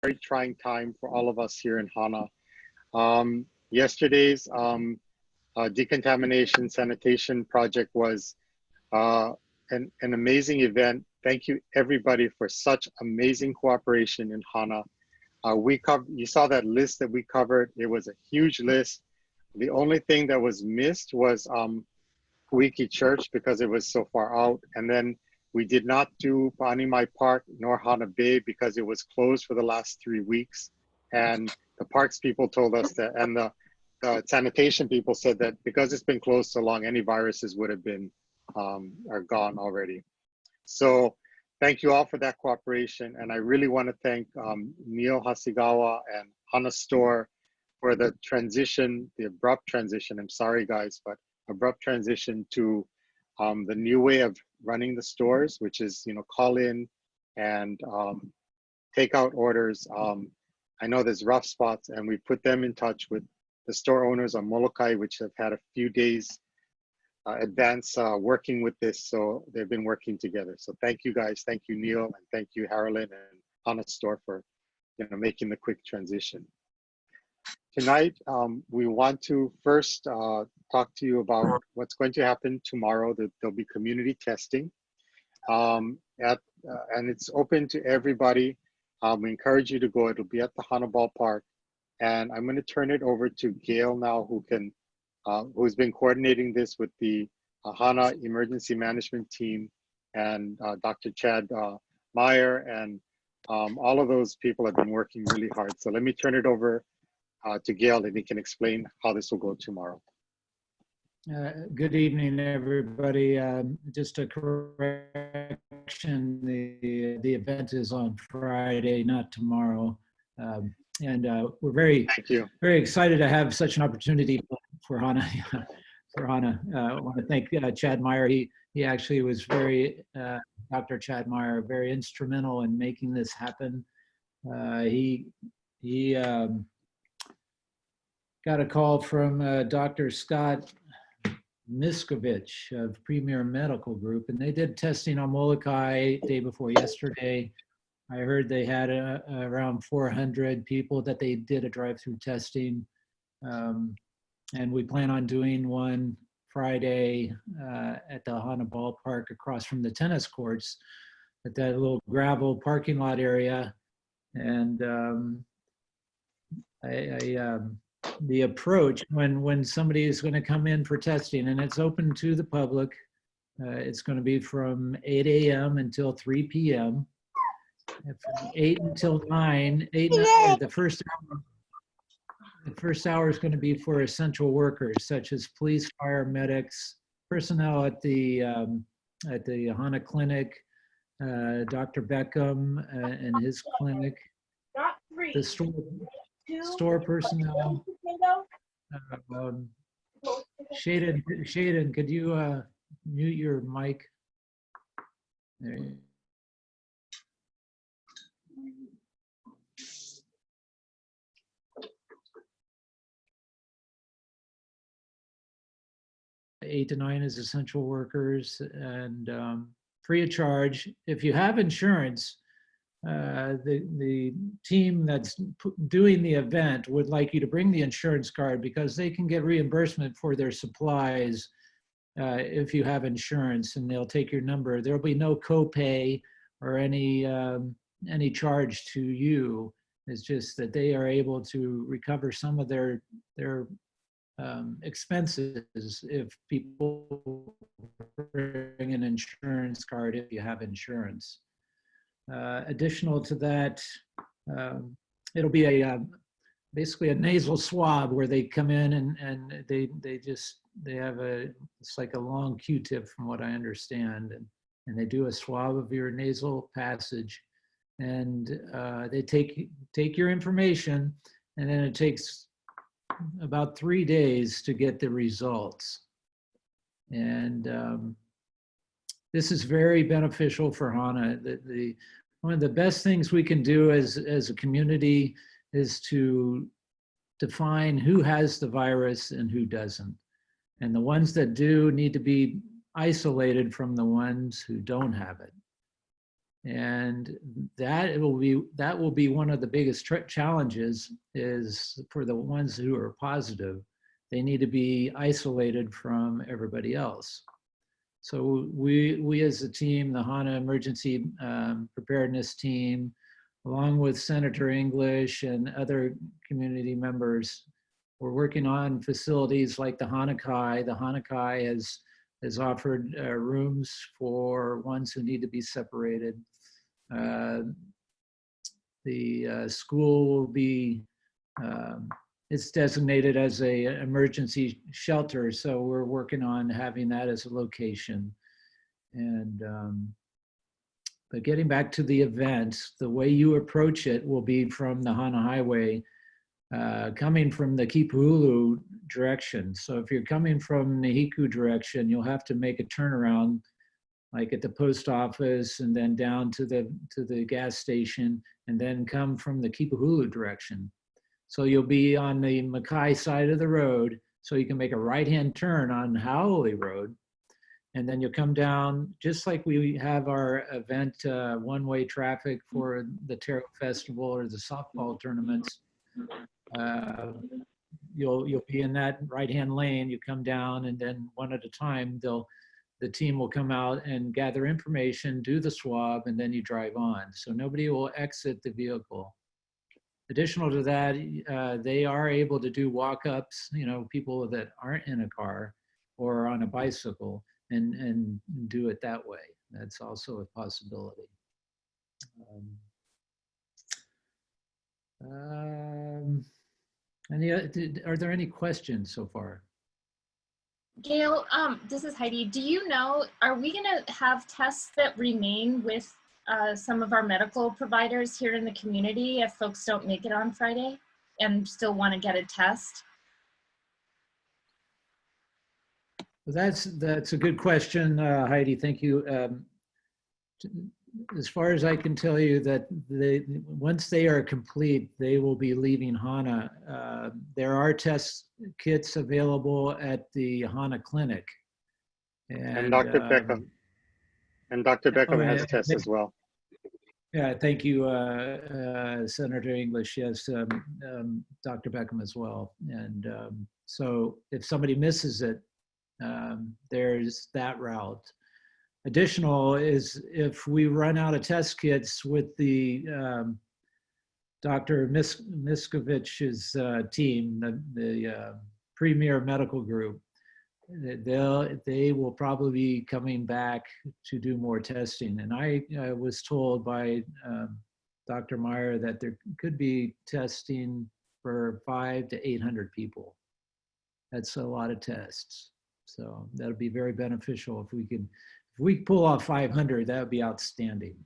very trying time for all of us here in Hana. Yesterday's decontamination sanitation project was an amazing event. Thank you everybody for such amazing cooperation in Hana. You saw that list that we covered. It was a huge list. The only thing that was missed was Puiki Church because it was so far out. And then we did not do Paanimai Park nor Hana Bay because it was closed for the last 3 weeks. And the parks people told us that, and the sanitation people said that because it's been closed so long, any viruses would have been are gone already. So thank you all for that cooperation. And I really want to thank Neil Hasigawa and Hana Store for the transition, the abrupt transition. I'm sorry guys, but abrupt transition to the new way of running the stores, which is, call in and take out orders. I know there's rough spots and we put them in touch with the store owners on Molokai, which have had a few days advance working with this. So they've been working together. So thank you guys. Thank you, Neil, and thank you, Harolyn and Hana Store for making the quick transition. Tonight, we want to first talk to you about what's going to happen tomorrow. There'll be community testing, and it's open to everybody. We encourage you to go. It'll be at the Hana Ballpark, and I'm going to turn it over to Gail now, who's been coordinating this with the Hana Emergency Management Team, and Dr. Chad Meyer, and all of those people have been working really hard. So let me turn it over to Gail, and he can explain how this will go tomorrow. Good evening, everybody. Just a correction, the event is on Friday, not tomorrow. And we're very excited to have such an opportunity for Hana. I want to thank Chad Meyer. He actually was Dr. Chad Meyer, very instrumental in making this happen. He got a call from Dr. Scott Miskovich of Premier Medical Group, and they did testing on Molokai day before yesterday. I heard they had around 400 people that they did a drive-through testing. And we plan on doing one Friday at the Hana Ballpark across from the tennis courts at that little gravel parking lot area. And the approach when somebody is going to come in for testing, and it's open to the public, it's going to be from 8 a.m. until 3 p.m. From 8 until 9, the first hour is going to be for essential workers such as police, fire, medics, personnel at the Hana Clinic, Dr. Beckham and his clinic, the store personnel. Shaden, could you mute your mic? There you go. 8 to 9 is essential workers, and free of charge. If you have insurance, the team that's doing the event would like you to bring the insurance card because they can get reimbursement for their supplies if you have insurance, and they'll take your number. There'll be no copay or any charge to you. It's just that they are able to recover some of their expenses if people bring an insurance card if you have insurance. Additional to that, it'll be basically a nasal swab where they come in and they have it's like a long Q-tip from what I understand, and they do a swab of your nasal passage, and they take your information, and then it takes about 3 days to get the results. And this is very beneficial for Hana. One of the best things we can do as a community is to define who has the virus and who doesn't. And the ones that do need to be isolated from the ones who don't have it. And that will be one of the biggest challenges is for the ones who are positive. They need to be isolated from everybody else. So we as a team, the Hana Emergency Preparedness Team, along with Senator English and other community members, we're working on facilities like the Hana Kai. The Hana Kai has offered rooms for ones who need to be separated. The school will be, it's designated as a emergency shelter, so we're working on having that as a location. And but getting back to the event, the way you approach it will be from the Hana Highway, coming from the Kipahulu direction. So if you're coming from the Hiku direction, you'll have to make a turnaround, like at the post office, and then down to the gas station, and then come from the Kipahulu direction. So you'll be on the Mackay side of the road, so you can make a right-hand turn on Haole Road, and then you'll come down, just like we have our event, one-way traffic for the Taro Festival or the softball tournaments. You'll be in that right-hand lane. You come down, and then one at a time, the team will come out and gather information, do the swab, and then you drive on. So nobody will exit the vehicle. Additional to that, they are able to do walk-ups, people that aren't in a car or on a bicycle, and do it that way. That's also a possibility. Are there any questions so far? Gail, this is Heidi. Do you know, are we gonna have tests that remain with some of our medical providers here in the community if folks don't make it on Friday and still want to get a test? That's a good question, Heidi. Thank you. As far as I can tell you, that once they are complete, they will be leaving Hana. There are test kits available at the Hana clinic. And Dr. Beckham. And Dr. Beckham has tests as well. Yeah, thank you, Senator English. Yes, Dr. Beckham as well. And so if somebody misses it, there's that route. Additional is if we run out of test kits with the Dr. Miskovich's team, the premier medical group, they will probably be coming back to do more testing. And I was told by Dr. Meyer that there could be testing for 500 to 800 people. That's a lot of tests. So that'll be very beneficial if we pull off 500, that would be outstanding.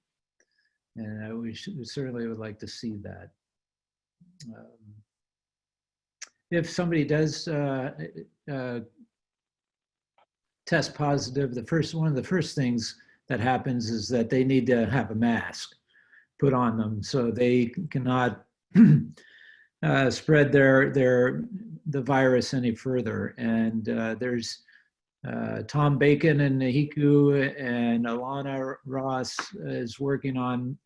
And we certainly would like to see that. If somebody does test positive, one of the first things that happens is that they need to have a mask put on them so they cannot spread the virus any further. And there's Tom Bacon and Nahiku and Alana Ross is working on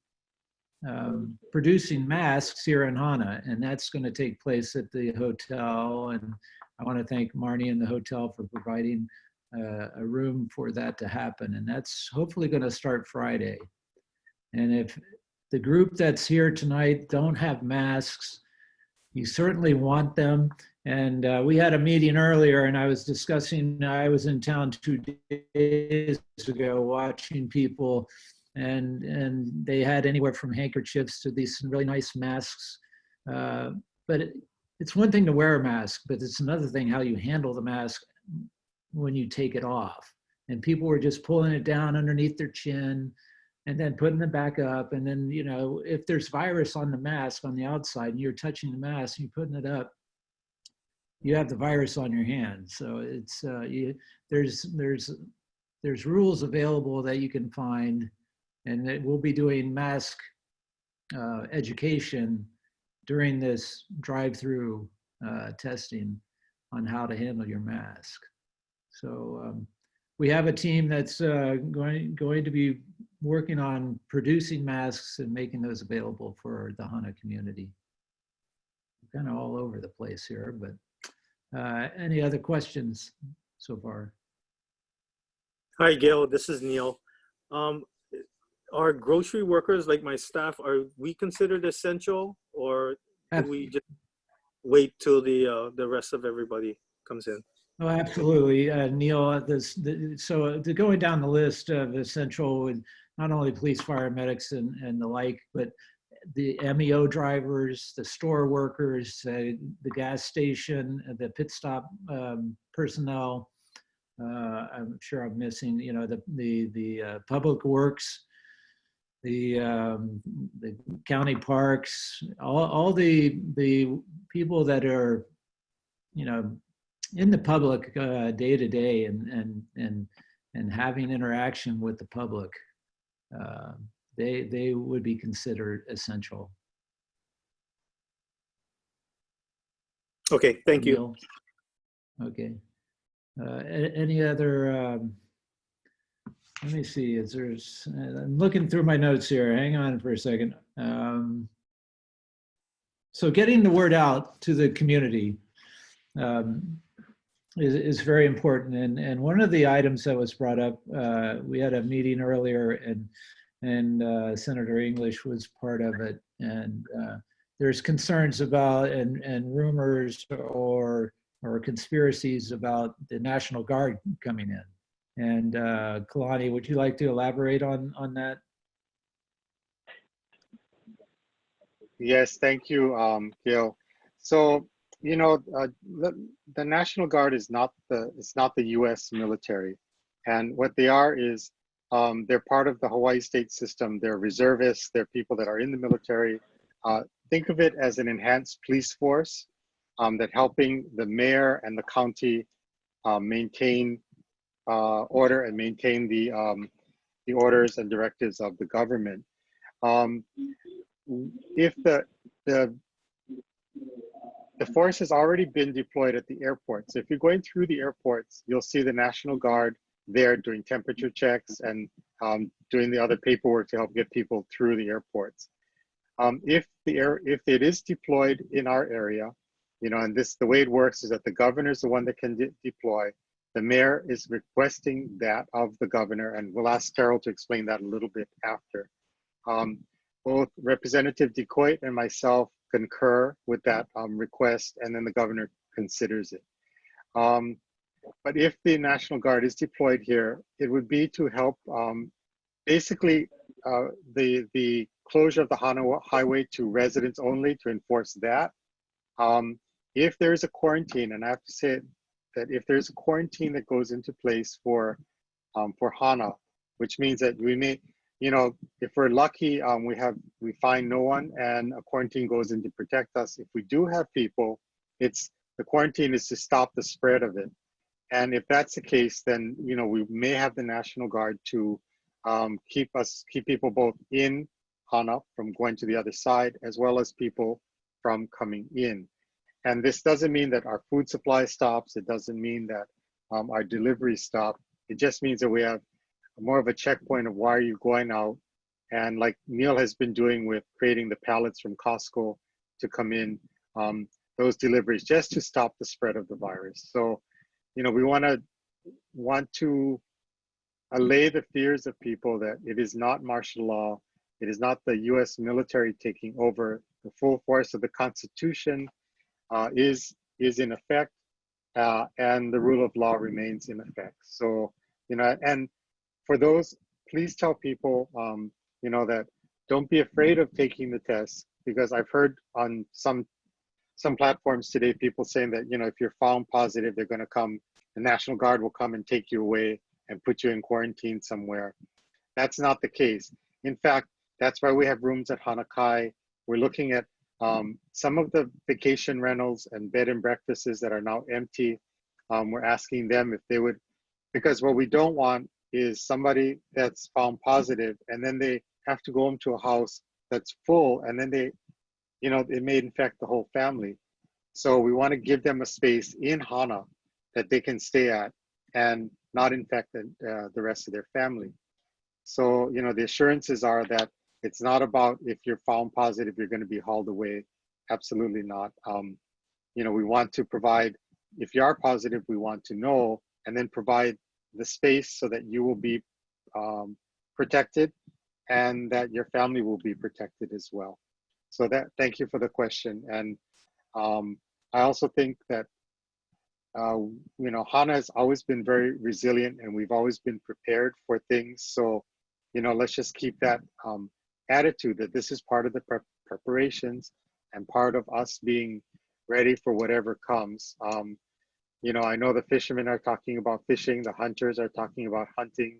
producing masks here in Hana, and that's going to take place at the hotel. And I want to thank Marnie and the hotel for providing a room for that to happen. And that's hopefully going to start Friday. And if the group that's here tonight don't have masks, you certainly want them. And we had a meeting earlier, and I was discussing, I was in town 2 days ago watching people, and they had anywhere from handkerchiefs to these really nice masks. But it's one thing to wear a mask, but it's another thing how you handle the mask when you take it off. And people were just pulling it down underneath their chin and then putting it back up. And then, if there's virus on the mask on the outside and you're touching the mask and you're putting it up, you have the virus on your hands. So it's there's rules available that you can find, and we'll be doing mask education during this drive-through testing on how to handle your mask. So we have a team that's going to be working on producing masks and making those available for the Hana community. Kind of all over the place here, but any other questions so far? Hi, Gail. This is Neil. Are grocery workers like my staff, are we considered essential, or do we just wait till the rest of everybody comes in? Oh, absolutely, Neil. So going down the list of essential, with not only police, fire, medics, and the like, but the MEO drivers, the store workers, the gas station, the pit stop personnel. I'm sure I'm missing, you know, the public works, the county parks, all the people that are, you know, in the public day to day and having interaction with the public. They would be considered essential. Okay, thank you. Neil? Okay. Any other, let me see, I'm looking through my notes here. Hang on for a second. So getting the word out to the community is very important. And one of the items that was brought up, we had a meeting earlier, and Senator English was part of it. And there's concerns about and rumors or conspiracies about the National Guard coming in. And Kalani, would you like to elaborate on that? Yes, thank you, Gil. So, you know, the National Guard is not the U.S. military, and what they are is they're part of the Hawaii state system. They're reservists. They're people that are in the military. Think of it as an enhanced police force that helping the mayor and the county maintain order and maintain the orders and directives of the government. If the force has already been deployed at the airports. So if you're going through the airports, you'll see the National Guard there doing temperature checks and doing the other paperwork to help get people through the airports. If it is deployed in our area, you know, and the way it works is that the governor is the one that can deploy. The mayor is requesting that of the governor, and we'll ask Carol to explain that a little bit after. Both Representative DeCoite and myself concur with that request, and then the governor considers it. But if the National Guard is deployed here, it would be to help basically the closure of the Hana highway to residents only, to enforce that. If there is a quarantine, and I have to say that if there's a quarantine that goes into place for Hana, which means that we may, you know, if we're lucky, we find no one and a quarantine goes in to protect us. If we do have people, the quarantine is to stop the spread of it. And if that's the case, then, you know, we may have the National Guard to keep people both in Hana from going to the other side, as well as people from coming in. And this doesn't mean that our food supply stops. It doesn't mean that our deliveries stop. It just means that we have more of a checkpoint of why are you going out. And like Neil has been doing with creating the pallets from Costco to come in, those deliveries, just to stop the spread of the virus. So, you know, we want to allay the fears of people that it is not martial law. It is not the US military taking over. The full force of the Constitution is in effect, and the rule of law remains in effect. So, you know, and for those, please tell people, you know, that don't be afraid of taking the test, because I've heard on some platforms today, people saying that, you know, if you're found positive, they're going to come, the National Guard will come and take you away and put you in quarantine somewhere. That's not the case. In fact, that's why we have rooms at Hana Kai. We're looking at some of the vacation rentals and bed and breakfasts that are now empty. We're asking them if they would, because what we don't want is somebody that's found positive and then they have to go into a house that's full, and then they, you know, it may infect the whole family. So we want to give them a space in Hana that they can stay at and not infect the rest of their family. So, you know, the assurances are that it's not about if you're found positive, you're going to be hauled away. Absolutely not. You know, we want to provide, if you are positive, we want to know and then provide the space so that you will be protected and that your family will be protected as well. So that, thank you for the question. And I also think that, you know, Hana has always been very resilient and we've always been prepared for things. So, you know, let's just keep that attitude that this is part of the preparations and part of us being ready for whatever comes. You know, I know the fishermen are talking about fishing, the hunters are talking about hunting.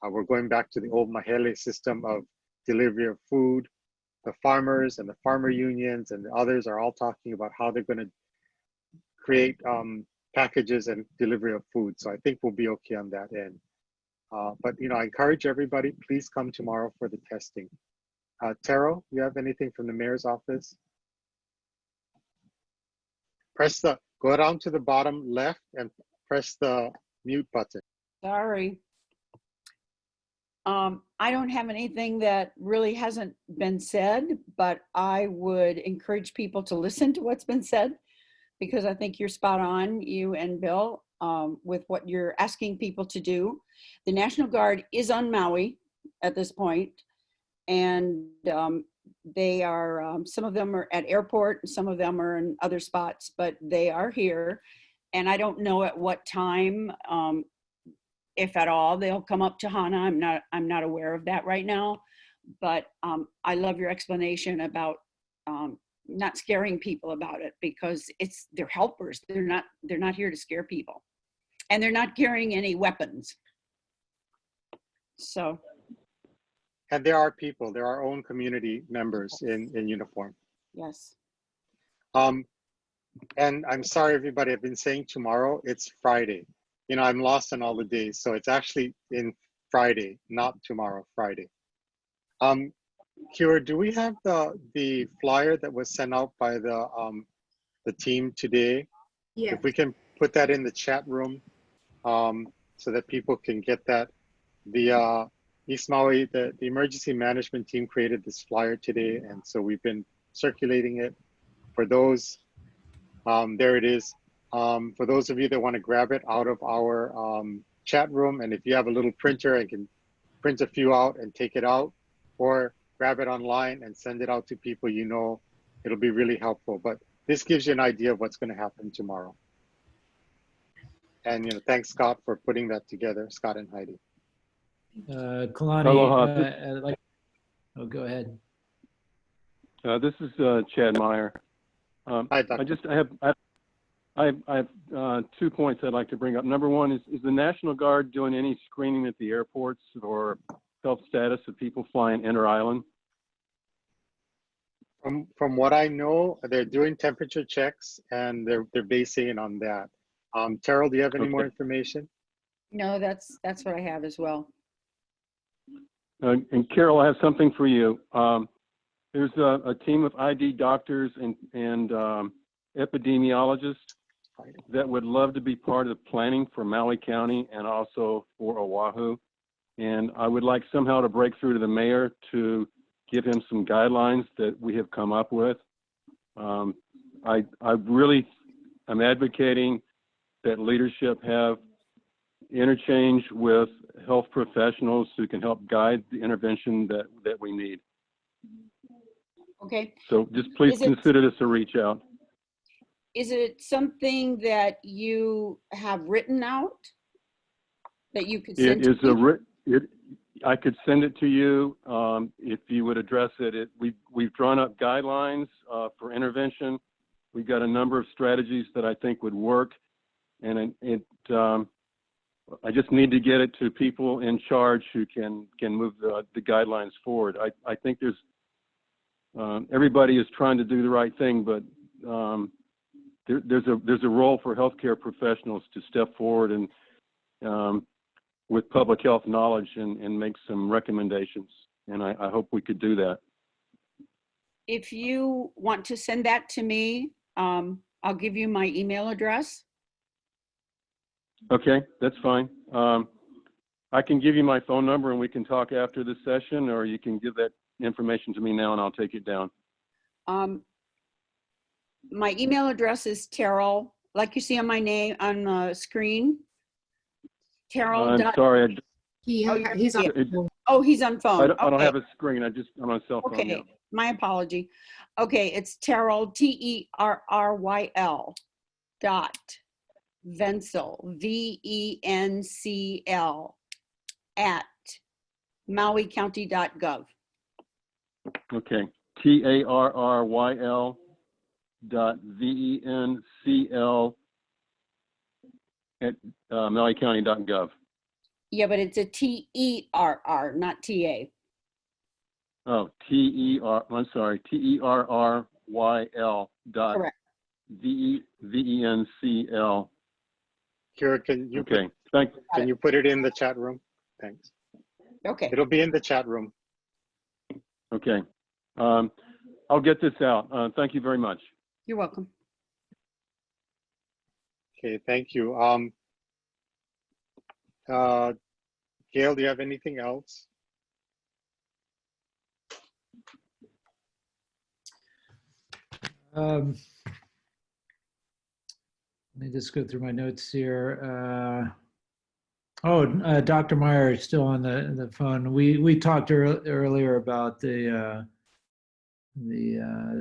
We're going back to the old Mahele system of delivery of food. The farmers and the farmer unions and the others are all talking about how they're going to create packages and delivery of food. So I think we'll be okay on that end. But, you know, I encourage everybody, please come tomorrow for the testing. Taro, you have anything from the mayor's office? Go down to the bottom left and press the mute button. Sorry. I don't have anything that really hasn't been said, but I would encourage people to listen to what's been said, because I think you're spot on, you and Bill, with what you're asking people to do. The National Guard is on Maui at this point, and they are, some of them are at airport, some of them are in other spots, but they are here. And I don't know at what time, if at all, they'll come up to Hana. I'm not aware of that right now, but I love your explanation about not scaring people about it, because they're helpers. They're not here to scare people, and they're not carrying any weapons. So. And there are people, there are our own community members in uniform. Yes. And I'm sorry, everybody, I've been saying tomorrow, it's Friday. You know, I'm lost on all the days. So it's actually in Friday, not tomorrow, Friday. Kira, do we have the flyer that was sent out by the team today? Yeah. If we can put that in the chat room so that people can get that. The East Maui, the emergency management team created this flyer today. And so we've been circulating it for those. There it is. For those of you that want to grab it out of our chat room, and if you have a little printer, I can print a few out and take it out, or grab it online and send it out to people you know. It'll be really helpful. But this gives you an idea of what's going to happen tomorrow. And, you know, thanks, Scott, for putting that together, Scott and Heidi. Kalani, oh, go ahead. This is Chad Meyer. Hi, Doctor. I have 2 points I'd like to bring up. Number one is the National Guard doing any screening at the airports or health status of people flying inter-island? From what I know, they're doing temperature checks and they're basing it on that. Terrell, do you have any more information? No, that's what I have as well. And Carol, I have something for you. There's a team of ID doctors and epidemiologists that would love to be part of the planning for Maui County and also for Oahu. And I would like somehow to break through to the mayor to give him some guidelines that we have come up with. I really am advocating that leadership have interchange with health professionals who can help guide the intervention that we need. Okay. So just please consider this a reach out. Is it something that you have written out that you could send to me? I could send it to you if you would address it. We've drawn up guidelines for intervention. We've got a number of strategies that I think would work, and I just need to get it to people in charge who can move the guidelines forward. I think there's everybody is trying to do the right thing, but there's a role for healthcare professionals to step forward and with public health knowledge and make some recommendations. And I hope we could do that. If you want to send that to me, I'll give you my email address. Okay, that's fine. I can give you my phone number and we can talk after the session, or you can give that information to me now and I'll take it down. My email address is Terrell, like you see on my name on the screen. Terrell. I'm sorry. He's on phone. Oh, he's on phone. I don't Okay. have a screen. I'm on a cell phone. Okay, Yeah. my apology. Okay, it's Terrell, Terryl dot Vencel, VENCL at mauicounty.gov. Okay. TARRYL dot VENCL at mauicounty.gov. Yeah, but it's a TERR, not TA. Oh, I'm sorry, TERRYL dot Correct. VENCL. Kira, can you Okay, thank you. can you put it in the chat room? Thanks. Okay. It'll be in the chat room. Okay. I'll get this out. Thank you very much. You're welcome. Okay, thank you. Gail, do you have anything else? Let me just go through my notes here. Dr. Meyer is still on the phone. We talked earlier about the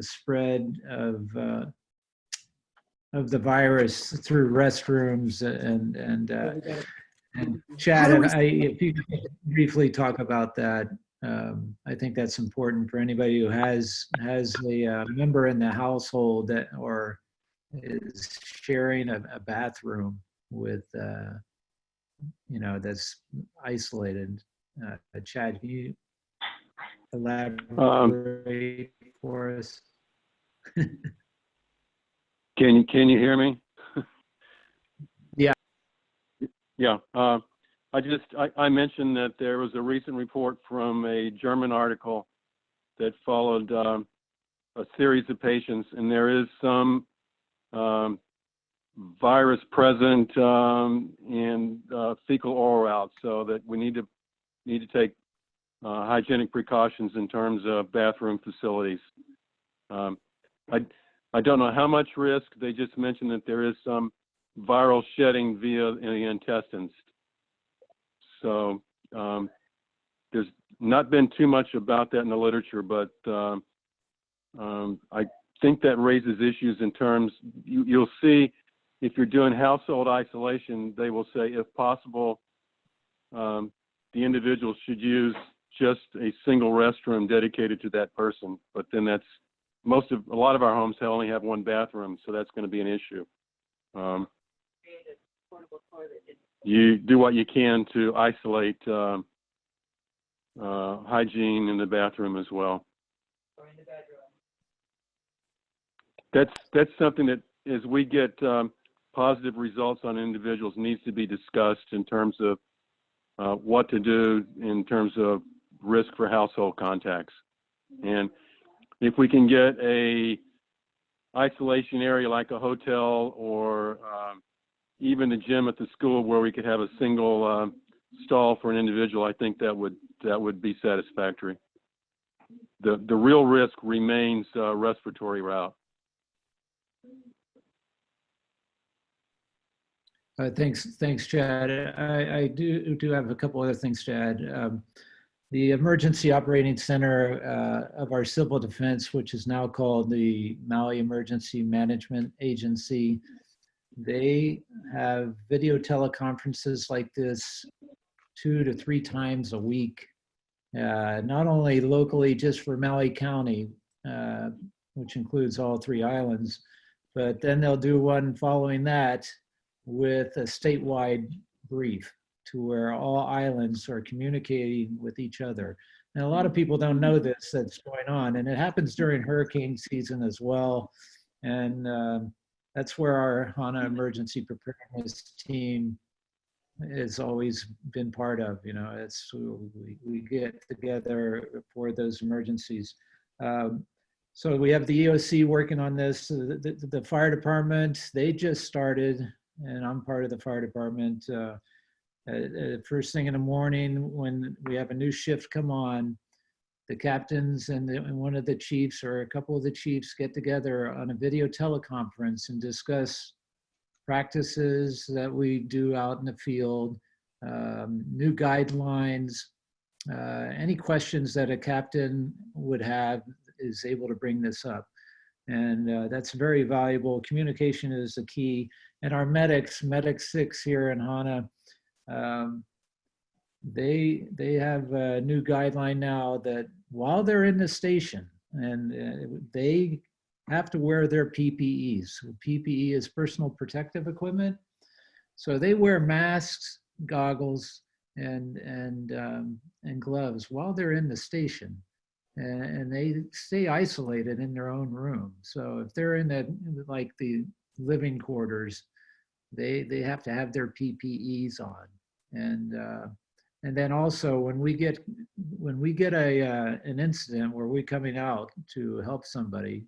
spread of the virus through restrooms and Chad, if you could briefly talk about that, I think that's important for anybody who has a member in the household that or is sharing a bathroom with that's isolated. Chad, can you elaborate for us? Can you hear me? Yeah. Yeah. I mentioned that there was a recent report from a German article that followed a series of patients, and there is some virus present in fecal oral routes, so that we need to take hygienic precautions in terms of bathroom facilities. I don't know how much risk. They just mentioned that there is some viral shedding via the intestines. So there's not been too much about that in the literature, but I think that raises issues in terms, you'll see if you're doing household isolation, they will say, if possible, the individual should use just a single restroom dedicated to that person. But then a lot of our homes only have one bathroom, so that's going to be an issue. You do what you can to isolate hygiene in the bathroom as well. Or in the bedroom. That's something that, as we get positive results on individuals, needs to be discussed in terms of what to do in terms of risk for household contacts. And if we can get a isolation area like a hotel or even the gym at the school where we could have a single stall for an individual, I think that would be satisfactory. The real risk remains respiratory route. Thanks, Chad. I do have a couple other things to add. The Emergency Operating Center of our Civil Defense, which is now called the Maui Emergency Management Agency, they have video teleconferences like this 2 to 3 times a week, not only locally just for Maui County, which includes all 3 islands, but then they'll do one following that with a statewide brief to where all islands are communicating with each other. And a lot of people don't know that's going on, and it happens during hurricane season as well. And that's where our Hana emergency preparedness team has always been part of. We get together for those emergencies. So we have the EOC working on this. The fire department, they just started and I'm part of the fire department. First thing in the morning when we have a new shift come on, the captains and one of the chiefs or a couple of the chiefs get together on a video teleconference and discuss practices that we do out in the field, new guidelines, any questions that a captain would have is able to bring this up. And that's very valuable. Communication is the key. And our medics, Medic 6 here in Hana, they have a new guideline now that while they're in the station, and they have to wear their PPEs. PPE is personal protective equipment. So they wear masks, goggles, and gloves while they're in the station. And they stay isolated in their own room. So if they're in like the living quarters, they have to have their PPEs on. And then also when we get an incident where we're coming out to help somebody,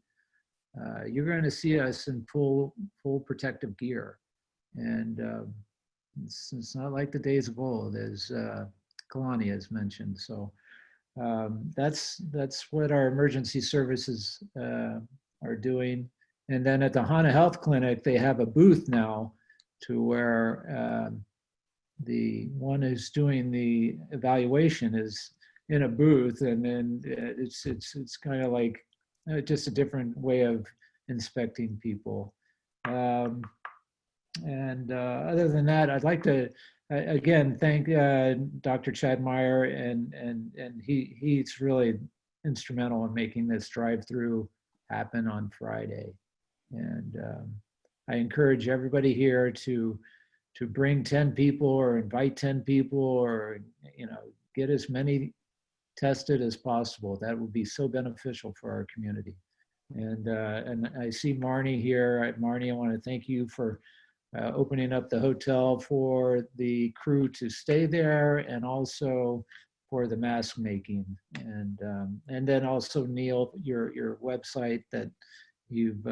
you're going to see us in full protective gear. And it's not like the days of old, as Kalani has mentioned. So that's what our emergency services are doing. And then at the Hana Health Clinic, they have a booth now to where the one who's doing the evaluation is in a booth, and then it's kind of like just a different way of inspecting people. And other than that, I'd like to again thank Dr. Chad Meyer, and he's really instrumental in making this drive-through happen on Friday. And I encourage everybody here to bring 10 people or invite 10 people, or get as many tested as possible. That would be so beneficial for our community. And I see Marnie here. Marnie, I want to thank you for opening up the hotel for the crew to stay there, and also for the mask making. And then also Neil, your website that you've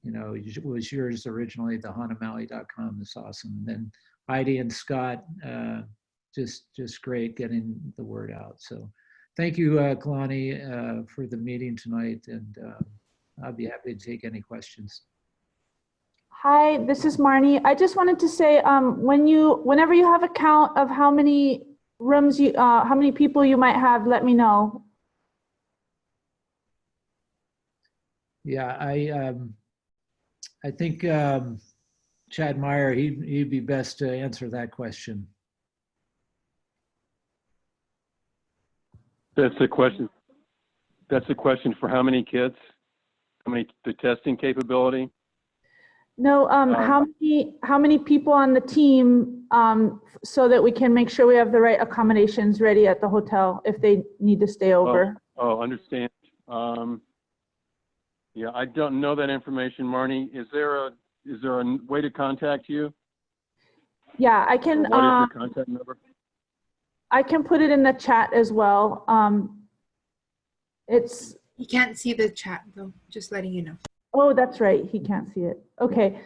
it was yours originally, the hanamaui.com, is awesome. And then Heidi and Scott, just great getting the word out. So thank you, Kalani, for the meeting tonight, and I'll be happy to take any questions. Hi, this is Marnie. I just wanted to say, whenever you have a count of how many rooms how many people you might have, let me know. Yeah, I think Chad Meyer, he'd be best to answer that question. That's the question. That's the question for how many kids? The testing capability? No, how many people on the team, so that we can make sure we have the right accommodations ready at the hotel if they need to stay over. Oh, understand. Yeah, I don't know that information, Marnie. Is there a way to contact you? Yeah, I can. What is your contact number? I can put it in the chat as well. You can't see the chat though, just letting you know. Oh, that's right. He can't see it. Okay.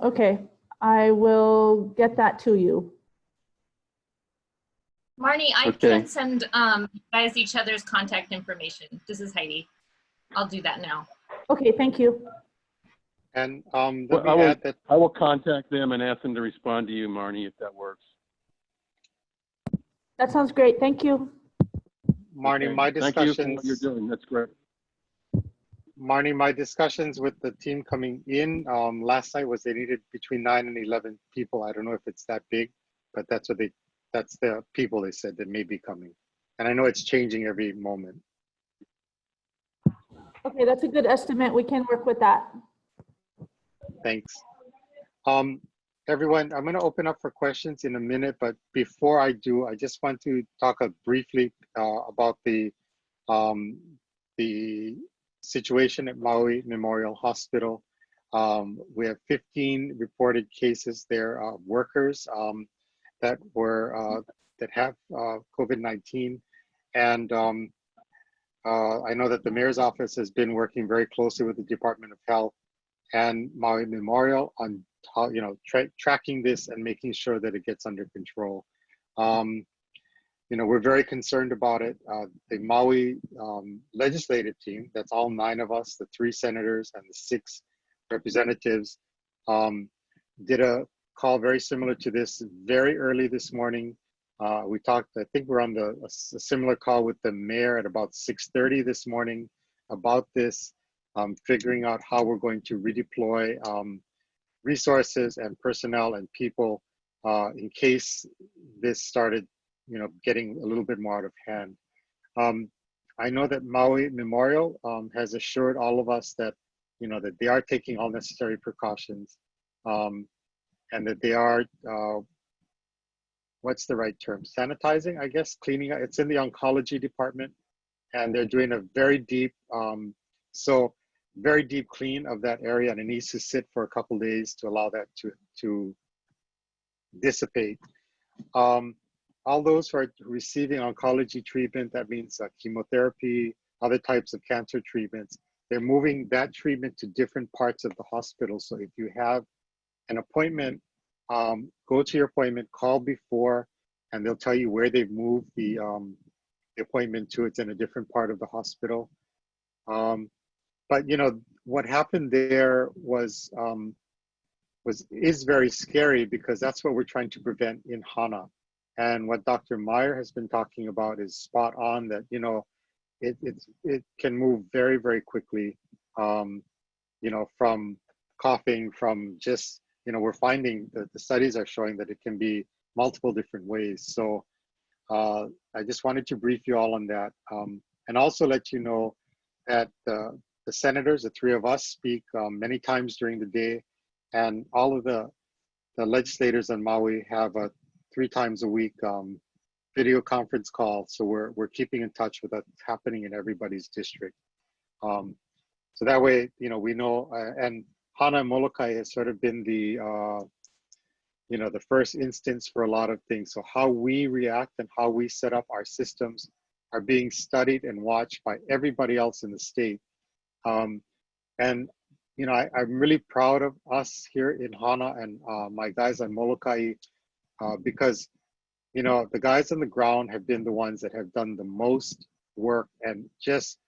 Okay. I will get that to you. Marnie, I Okay. can send you guys each other's contact information. This is Heidi. I'll do that now. Okay, thank you. And Well, I will contact them and ask them to respond to you, Marnie, if that works. That sounds great. Thank you. Marnie, Okay. my discussions. Thank you for what you're doing. That's great. Marnie, my discussions with the team coming in last night was they needed between 9 and 11 people. I don't know if it's that big, but that's the people they said that may be coming. And I know it's changing every moment. Okay, that's a good estimate. We can work with that. Thanks. Everyone, I'm going to open up for questions in a minute, but before I do, I just want to talk briefly about the situation at Maui Memorial Hospital. We have 15 reported cases there of workers that have COVID-19, and I know that the mayor's office has been working very closely with the Department of Health and Maui Memorial on how, tracking this and making sure that it gets under control. We're very concerned about it. The Maui legislative team, that's all 9 of us, the 3 senators and the 6 representatives, did a call very similar to this very early this morning. We talked, I think we're on a similar call with the mayor at about 6:30 this morning about this, figuring out how we're going to redeploy resources and personnel and people in case this started, getting a little bit more out of hand. I know that Maui Memorial has assured all of us that, that they are taking all necessary precautions, and that they are, what's the right term? Sanitizing, I guess, cleaning up. It's in the oncology department, and they're doing a very deep, very deep clean of that area, and it needs to sit for a couple days to allow that to dissipate. All those who are receiving oncology treatment, that means chemotherapy, other types of cancer treatments, they're moving that treatment to different parts of the hospital. So if you have an appointment, go to your appointment, call before, and they'll tell you where they've moved the appointment to. It's in a different part of the hospital. But what happened there is very scary, because that's what we're trying to prevent in Hana. And what Dr. Meyer has been talking about is spot on, that it can move very, very quickly, from coughing, from just, we're finding that the studies are showing that it can be multiple different ways. So I just wanted to brief you all on that, and also let you know that the senators, the 3 of us, speak many times during the day, and all of the legislators in Maui have a 3 times a week video conference call. So we're keeping in touch with what's happening in everybody's district. So that way, we know, and Hana and Molokai has sort of been the, the first instance for a lot of things. So how we react and how we set up our systems are being studied and watched by everybody else in the state. And, I'm really proud of us here in Hana and my guys on Molokai, because, the guys on the ground have been the ones that have done the most work and just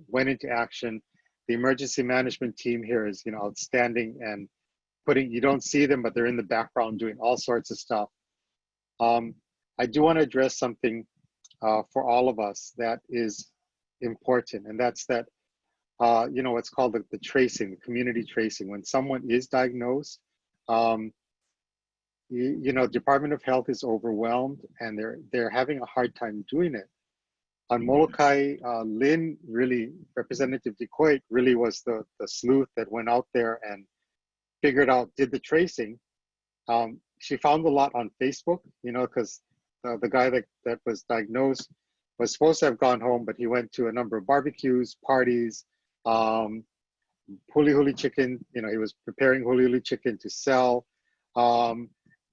went into action. The emergency management team here is, outstanding, and you don't see them, but they're in the background doing all sorts of stuff. I do want to address something for all of us that is important, and that's that, what's called the tracing, the community tracing. When someone is diagnosed, Department of Health is overwhelmed, and they're having a hard time doing it. On Molokai, Lynn, Representative DeCoite really was the sleuth that went out there and did the tracing. She found a lot on Facebook, because the guy that was diagnosed was supposed to have gone home, but he went to a number of barbecues, parties, huli huli chicken, he was preparing huli huli chicken to sell.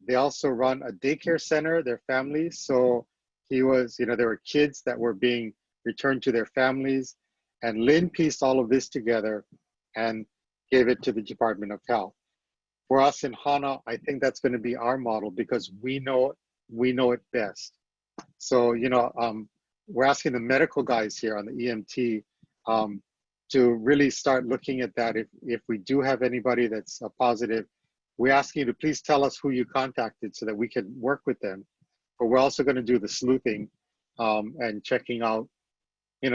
They also run a daycare center, their families. So he was, there were kids that were being returned to their families. And Lynn pieced all of this together and gave it to the Department of Health. For us in Hana, I think that's going to be our model, because we know it best. So, we're asking the medical guys here on the EMT to really start looking at that. If we do have anybody that's positive, we ask you to please tell us who you contacted so that we can work with them. But we're also going to do the sleuthing and checking out,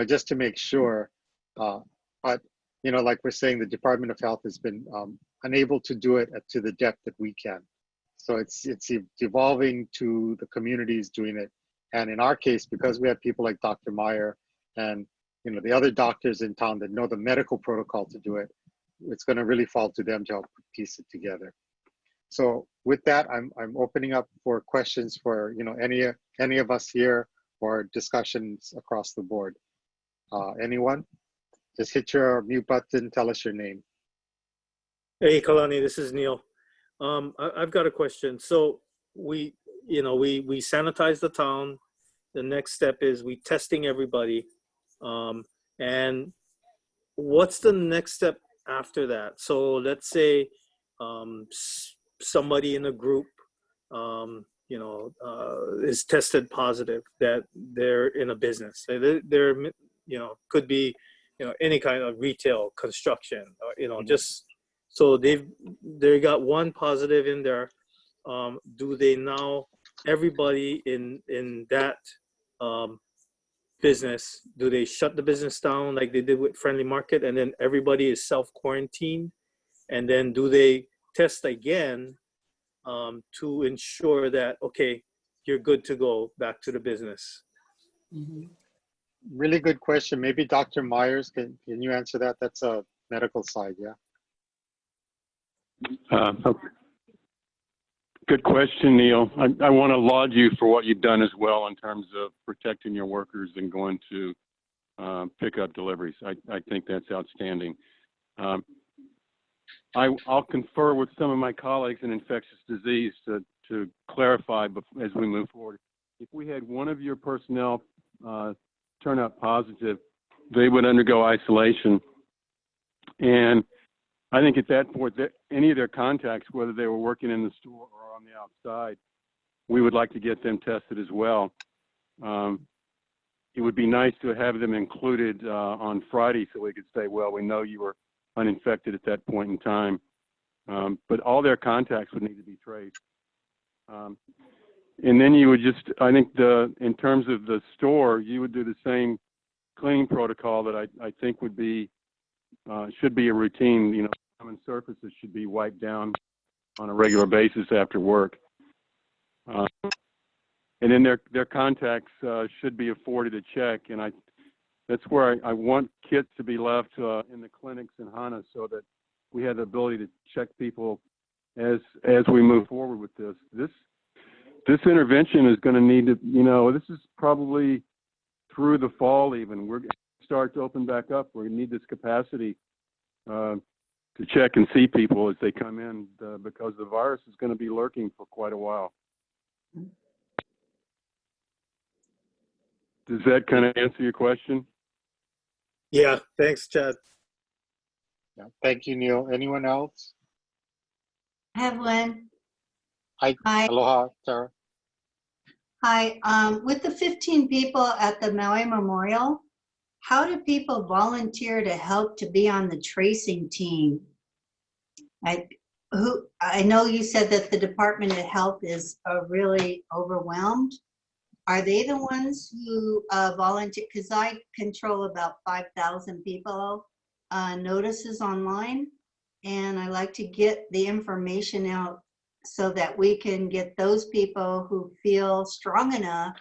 just to make sure. But, like we're saying, the Department of Health has been unable to do it to the depth that we can. So it's evolving to the communities doing it. And in our case, because we have people like Dr. Meyer and, the other doctors in town that know the medical protocol to do it, it's going to really fall to them to help piece it together. So with that, I'm opening up for questions for any of us here, or discussions across the board. Anyone? Just hit your mute button. Tell us your name. Hey, Kalani, this is Neil. I've got a question. So we sanitize the town. The next step is we testing everybody. And what's the next step after that. So let's say somebody in a group, is tested positive that they're in a business. They're could be, any kind of retail, construction, or, just so they got one positive in there. Do they now, everybody in that business, do they shut the business down like they did with Friendly Market, and then everybody is self-quarantined, and then do they test again to ensure that, okay, you're good to go back to the business? Really good question. Maybe Dr. Myers, can you answer that? That's a medical side, yeah. Okay. Good question, Neil. I want to laud you for what you've done as well in terms of protecting your workers and going to pick up deliveries. I think that's outstanding. I'll confer with some of my colleagues in infectious disease to clarify as we move forward. If we had one of your personnel turn up positive, they would undergo isolation. And I think at that point, any of their contacts, whether they were working in the store or on the outside, we would like to get them tested as well. It would be nice to have them included on Friday so we could say, well, we know you were uninfected at that point in time. But all their contacts would need to be traced. And then you would just, I think in terms of the store, you would do the same cleaning protocol that I think would be, should be a routine. Common surfaces should be wiped down on a regular basis after work. And then their contacts should be afforded a check. And that's where I want kits to be left in the clinics in Hana so that we have the ability to check people as we move forward with this. This intervention is going to need to, this is probably through the fall even. We're going to start to open back up. We're going to need this capacity to check and see people as they come in because the virus is going to be lurking for quite a while. Does that kind of answer your question? Yeah, thanks, Chad. Yeah, thank you, Neil. Anyone else? I have one. Hi. Aloha, Tara. Hi. With the 15 people at the Maui Memorial, how do people volunteer to help to be on the tracing team? I know you said that the Department of Health is really overwhelmed. Are they the ones who volunteer? Because I control about 5,000 people notices online, and I like to get the information out so that we can get those people who feel strong enough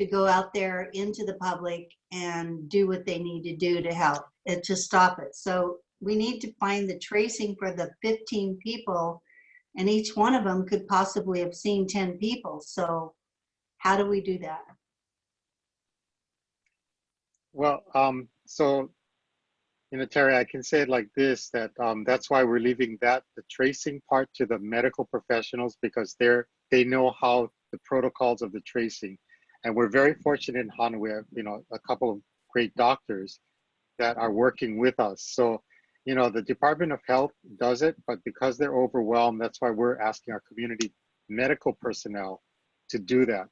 to go out there into the public and do what they need to do to help it, to stop it. So we need to find the tracing for the 15 people, and each one of them could possibly have seen 10 people. So how do we do that? Well, so, Terry, I can say it like this, that that's why we're leaving the tracing part to the medical professionals, because they know how the protocols of the tracing. And we're very fortunate in Hana. We have, a couple of great doctors that are working with us. So, the Department of Health does it, but because they're overwhelmed, that's why we're asking our community medical personnel to do that.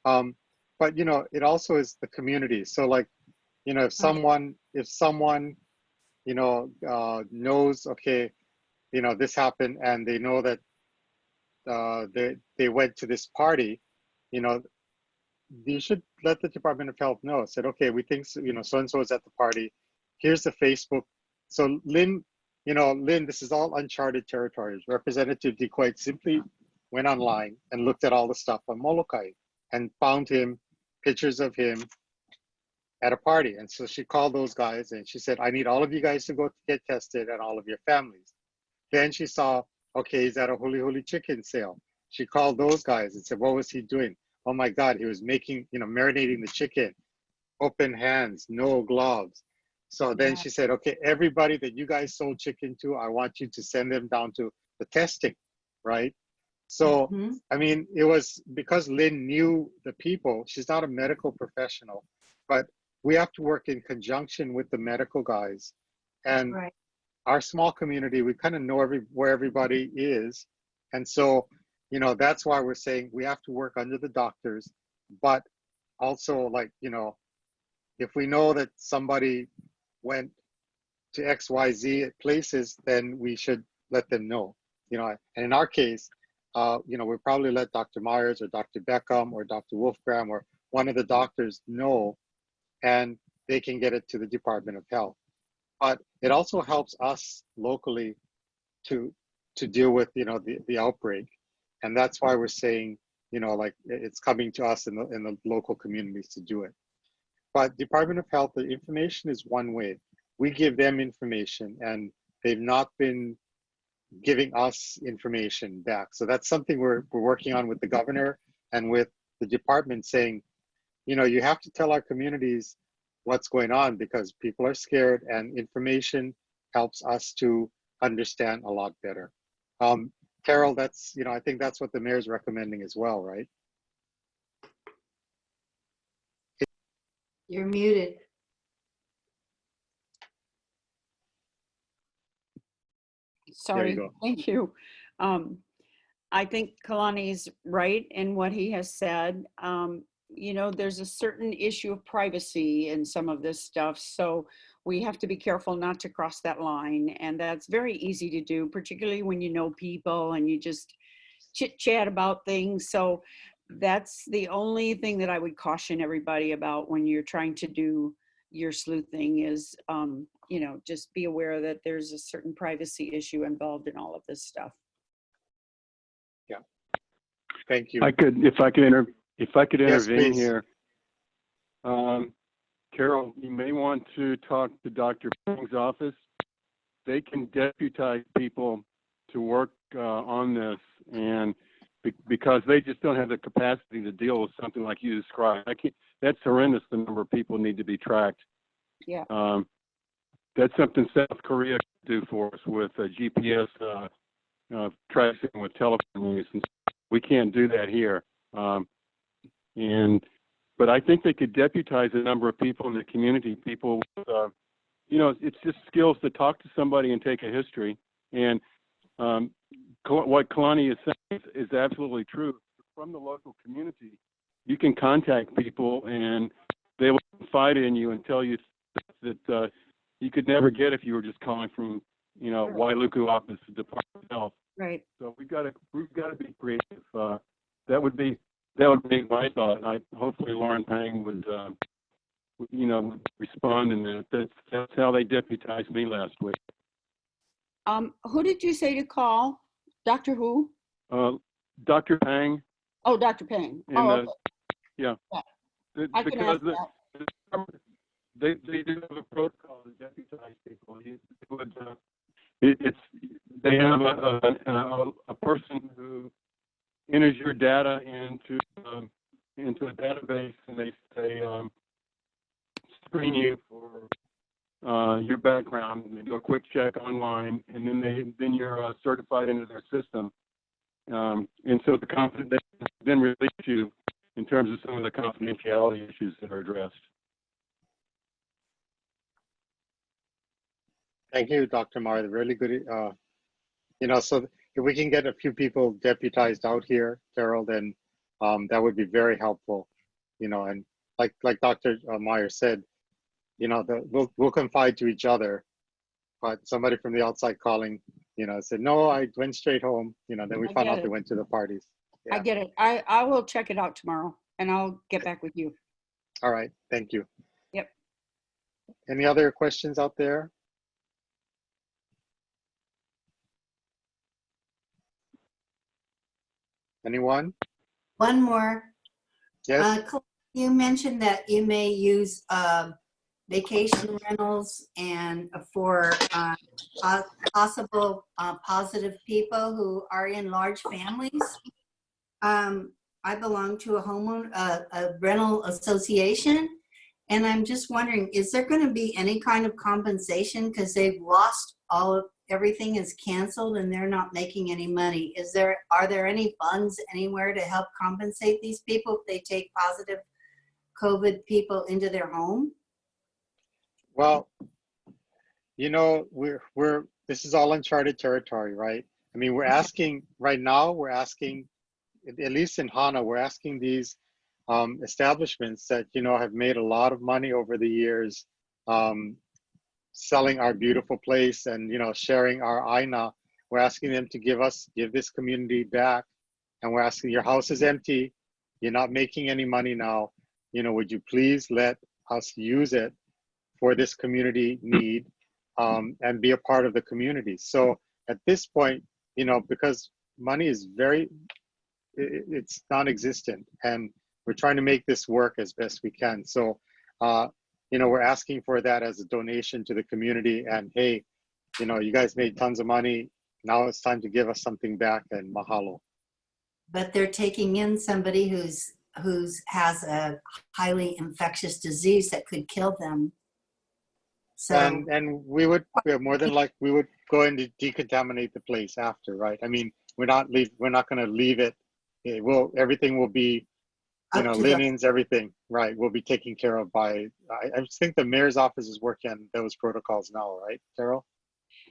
But, it also is the community. So like, if someone, knows, okay, this happened, and they know that they went to this party, you should let the Department of Health know. Said, okay, we think, so-and-so is at the party. Here's the Facebook. So Lynn, this is all uncharted territories. Representative DeCoite simply went online and looked at all the stuff on Molokai and found pictures of him at a party. And so she called those guys and she said, I need all of you guys to go get tested, and all of your families. Then she saw, okay, he's at a Huli Huli chicken sale. She called those guys and said, what was he doing? Oh my God, he was making, marinating the chicken, open hands, no gloves. So then she said, okay, everybody that you guys sold chicken to, I want you to send them down to the testing, right? So, I mean, it was because Lynn knew the people. She's not a medical professional, but we have to work in conjunction with the medical guys. And our small community, we kind of know where everybody is. And so, you know, that's why we're saying we have to work under the doctors, but also, like, you know, if we know that somebody went to XYZ places, then we should let them know, you know. And in our case, you know, we'll probably let Dr. Myers or Dr. Beckham or Dr. Wolfgram or one of the doctors know, and they can get it to the Department of Health. But it also helps us locally to deal with, you know, the outbreak. And that's why we're saying, you know, like, it's coming to us in the local communities to do it. But Department of Health, the information is one way. We give them information, and they've not been giving us information back. So that's something we're working on with the governor and with the department, saying, you know, you have to tell our communities what's going on, because people are scared, and information helps us to understand a lot better. Carol, that's, you know, I think that's what the mayor's recommending as well, right? You're muted. Sorry, go. thank you. I think Kalani's right in what he has said. You know, there's a certain issue of privacy in some of this stuff, so we have to be careful not to cross that line. And that's very easy to do, particularly when you know people and you just chit chat about things. So that's the only thing that I would caution everybody about when you're trying to do your sleuthing is, you know, just be aware that there's a certain privacy issue involved in all of this stuff. Yeah. Thank you. If I could Yes, intervene please. here. Carol, you may want to talk to Dr. Peng's office. They can deputize people to work on this, and because they just don't have the capacity to deal with something like you described. That's horrendous, the number of people need to be tracked. Yeah. That's something South Korea could do for us with GPS tracing with telephone use. And we can't do that here. But I think they could deputize a number of people in the community, people with, you know, it's just skills to talk to somebody and take a history. And what Kalani is saying is absolutely true. From the local community, you can contact people and they will confide in you and tell you that you could never get if you were just calling from, you know, Wailuku office, the Department of Health. Right. So we've got to be creative. That would be my thought. Hopefully Lauren Pang would, you know, respond, and that's how they deputized me last week. Who did you say to call? Dr. Who? Dr. Pang. Oh, Dr. Pang. And, Okay. yeah. I can ask that. They do have a protocol to deputize people. They have a person who enters your data into a database, and they screen you for your background, and they do a quick check online, and then you're certified into their system. And so they then release you in terms of some of the confidentiality issues that are addressed. Thank you, Dr. Mar. Really good. You know, so if we can get a few people deputized out here, Carol, then that would be very helpful. You know, and like Dr. Meyer said, you know, we'll confide to each other, but somebody from the outside calling, you know, said, no, I went straight home. You know, then we found out they went to the parties. Yeah. I get it. I will check it out tomorrow, and I'll get back with you. All right. Thank you. Yep. Any other questions out there? Anyone? One more. Yes. You mentioned that you may use vacation rentals and for possible positive people who are in large families. I belong to a rental association, and I'm just wondering, is there going to be any kind of compensation because they've lost everything is canceled and they're not making any money? Are there any funds anywhere to help compensate these people if they take positive COVID people into their home? Well, you know, this is all uncharted territory, right? I mean, we're asking right now, we're asking, at least in Hana, we're asking these establishments that, you know, have made a lot of money over the years, selling our beautiful place and, you know, sharing our aina. We're asking them to give this community back. And we're asking, your house is empty. You're not making any money now. You know, would you please let us use it for this community need and be a part of the community? So at this point, you know, because money is it's non-existent, and we're trying to make this work as best we can. So, you know, we're asking for that as a donation to the community. And hey, you know, you guys made tons of money. Now it's time to give us something back, and mahalo. But they're taking in somebody who's has a highly infectious disease that could kill them. So and we would more than like we would go and decontaminate the place after, right? I mean, we're not going to leave it. Everything will be, you know, linens, everything, right, will be taken care of by. I think the mayor's office is working on those protocols now, right, Carol?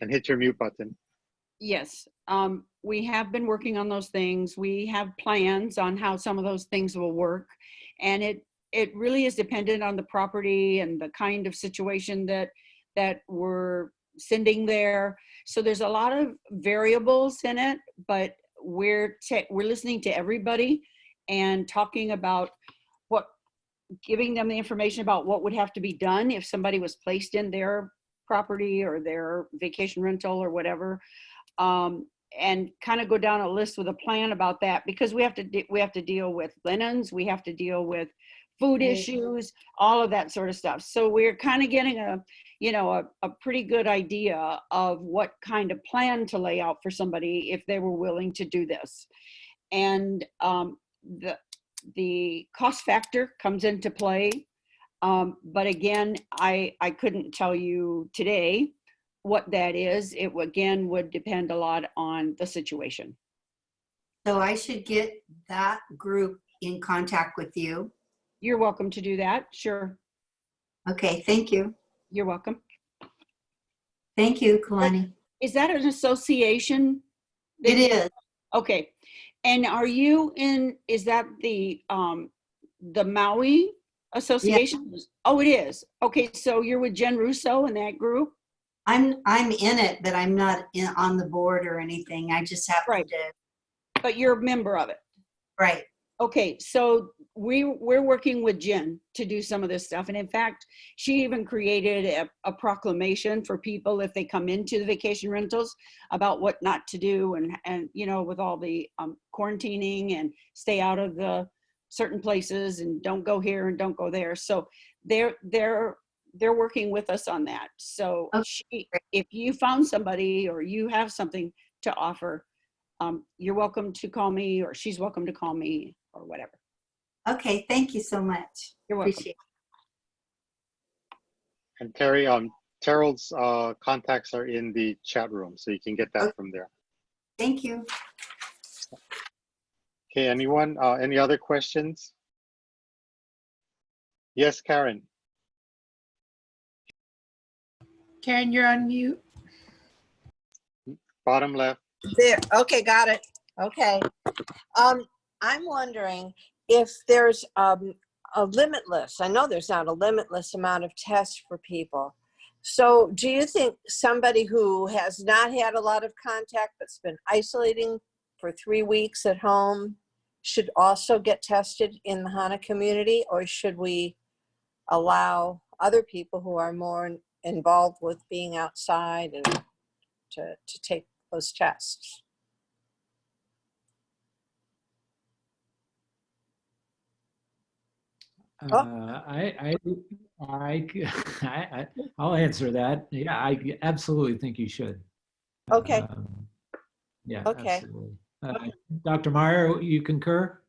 And hit your mute button. Yes, we have been working on those things. We have plans on how some of those things will work. And it really is dependent on the property and the kind of situation that we're sending there. So there's a lot of variables in it, but we're listening to everybody and talking about giving them the information about what would have to be done if somebody was placed in their property or their vacation rental or whatever. And kind of go down a list with a plan about that, because we have to deal with linens, we have to deal with food issues, all of that sort of stuff. So we're kind of getting a pretty good idea of what kind of plan to lay out for somebody if they were willing to do this. And the cost factor comes into play. But again, I couldn't tell you today what that is. It again would depend a lot on the situation. So I should get that group in contact with you. You're welcome to do that. Sure. Okay, thank you. You're welcome. Thank you, Kalani. Is that an association? It is. Okay. And are you is that the Maui Association? Yeah. Oh, it is. Okay, so you're with Jen Russo in that group? I'm in it, but I'm not on the board or anything. I just happen to. But you're a member of it. Right. Okay, so we're working with Jen to do some of this stuff. And in fact, she even created a proclamation for people if they come into the vacation rentals about what not to do, and you know, with all the quarantining and stay out of the certain places and don't go here and don't go there. So they're working with us on that. So if you found somebody or you have something to offer, you're welcome to call me, or she's welcome to call me, or whatever. Okay, thank you so much. You're welcome. Appreciate it. And Terry, Terrell's contacts are in the chat room, so you can get that from there. Thank you. Okay, anyone, any other questions? Yes, Karen. Karen, you're on mute. Bottom left. There, okay, got it. Okay. I'm wondering if there's a limitless, I know there's not a limitless amount of tests for people. So do you think somebody who has not had a lot of contact but's been isolating for 3 weeks at home should also get tested in the Hana community, or should we allow other people who are more involved with being outside and to take those tests? I'll answer that. Yeah, I absolutely think you should. Okay. Yeah. Okay. Absolutely. Dr. Meyer, you concur?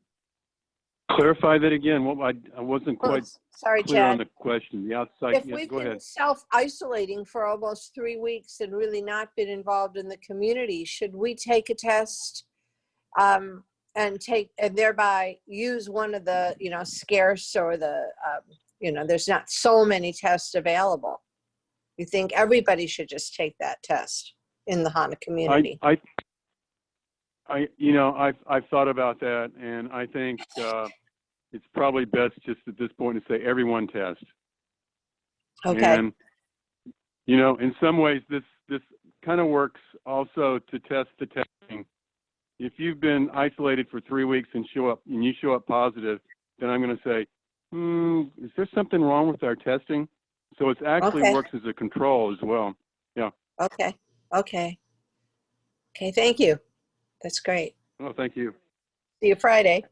Clarify that again. Well, I wasn't quite sorry, clear Chad. on the question. The outside. If Yes, we've go been ahead. self-isolating for almost 3 weeks and really not been involved in the community, should we take a test and thereby use one of the, scarce or the, there's not so many tests available? You think everybody should just take that test in the Hana community? I've thought about that, and I think it's probably best just at this point to say everyone test. Okay. And in some ways, this kind of works also to test the testing. If you've been isolated for 3 weeks and you show up positive, then I'm going to say, is there something wrong with our testing? So it actually works as a control as well. Yeah. Okay. Thank you. That's great. Oh, thank you. See you Friday.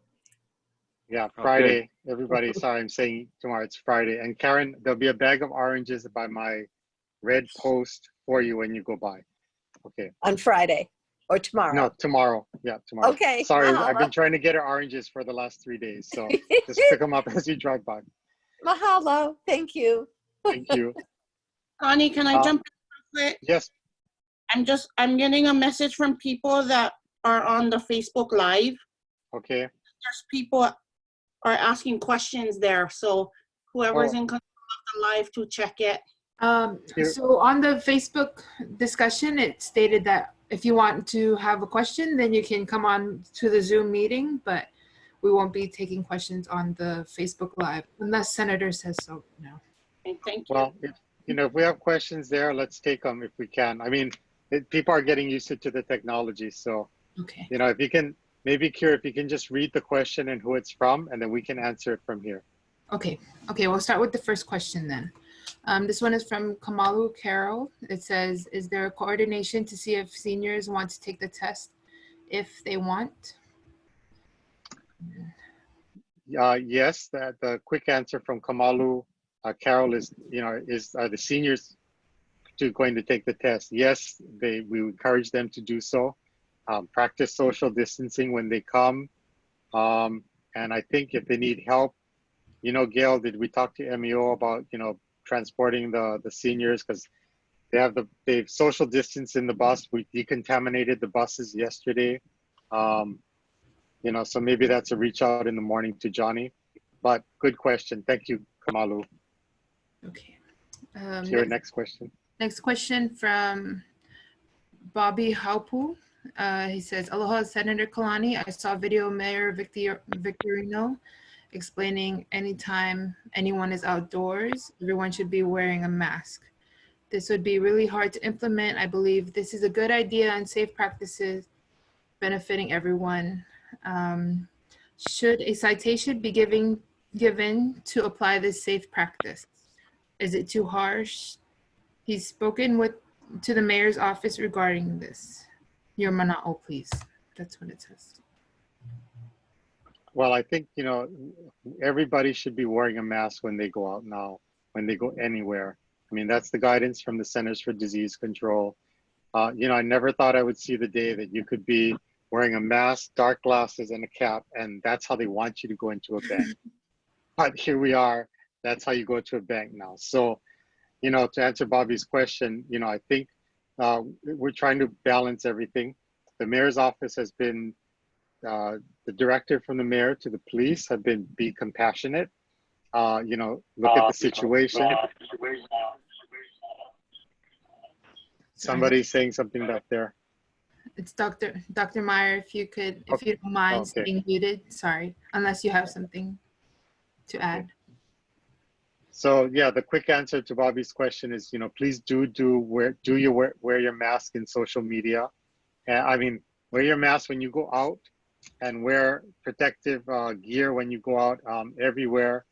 Yeah, Friday. Okay. Everybody, sorry, I'm saying tomorrow. It's Friday. And Karen, there'll be a bag of oranges by my red post for you when you go by. Okay. On Friday or tomorrow? No, tomorrow. Yeah, tomorrow. Okay. Sorry, I've been trying to get her oranges for the last 3 days. So just pick them up as you drive by. Mahalo. Thank you. Thank you. Connie, can I jump in real quick? Yes. I'm getting a message from people that are on the Facebook Live. Okay. There's people are asking questions there. So whoever's in control of the live to check it. So on the Facebook discussion, it stated that if you want to have a question, then you can come on to the Zoom meeting, but we won't be taking questions on the Facebook Live unless Senator says so now. Okay, thank you. Well, if we have questions there, let's take them if we can. I mean, people are getting used to the technology. So, okay. If you can, maybe Kira, if you can just read the question and who it's from, and then we can answer it from here. Okay, we'll start with the first question then. This one is from Kamalu Carol. It says, is there a coordination to see if seniors want to take the test if they want? Yes, the quick answer from Kamalu Carol is, are the seniors going to take the test? Yes, we encourage them to do so. Practice social distancing when they come. And I think if they need help, Gail, did we talk to MEO about, transporting the seniors, because they've social distance in the bus. We decontaminated the buses yesterday. So maybe that's a reach out in the morning to Johnny, but good question. Thank you, Kamalu. Okay. Your next question. Next question from Bobby Haupu. He says, aloha, Senator Kalani. I saw video Mayor Victorino explaining anytime anyone is outdoors, everyone should be wearing a mask. This would be really hard to implement. I believe this is a good idea and safe practices benefiting everyone. Should a citation be given to apply this safe practice? Is it too harsh? He's spoken to the mayor's office regarding this. Your mana'o, please. That's what it says. Well, I think, everybody should be wearing a mask when they go out now, when they go anywhere. I mean, that's the guidance from the Centers for Disease Control. I never thought I would see the day that you could be wearing a mask, dark glasses, and a cap, and that's how they want you to go into a bank. But here we are, that's how you go to a bank now. So, to answer Bobby's question, I think we're trying to balance everything. The mayor's office has been, the directive from the mayor to the police have been, be compassionate, look at the situation. Somebody's saying something back there. It's Dr. Meyer, if you don't mind being muted, sorry, unless you have something to add. So yeah, the quick answer to Bobby's question is, please wear your mask in social media. Wear your mask when you go out, and wear protective gear when you go out everywhere.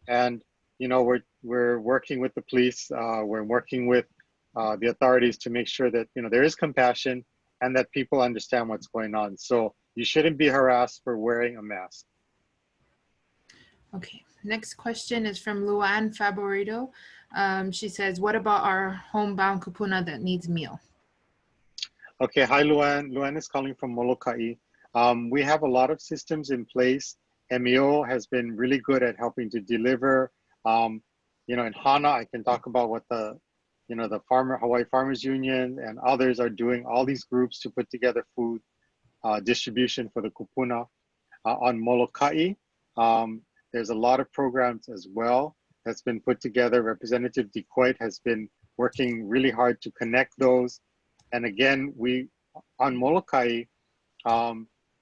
And we're working with the police. We're working with the authorities to make sure that there is compassion and that people understand what's going on. So you shouldn't be harassed for wearing a mask. Okay, next question is from Luann Favorito. She says, what about our homebound kupuna that needs meal? Okay, hi Luann. Luann is calling from Molokai. We have a lot of systems in place. MEO has been really good at helping to deliver. In Hana, I can talk about what the Hawaii Farmers Union and others are doing, all these groups to put together food distribution for the kupuna. On Molokai, there's a lot of programs as well that's been put together. Representative DeCoite has been working really hard to connect those. And again, we on Molokai,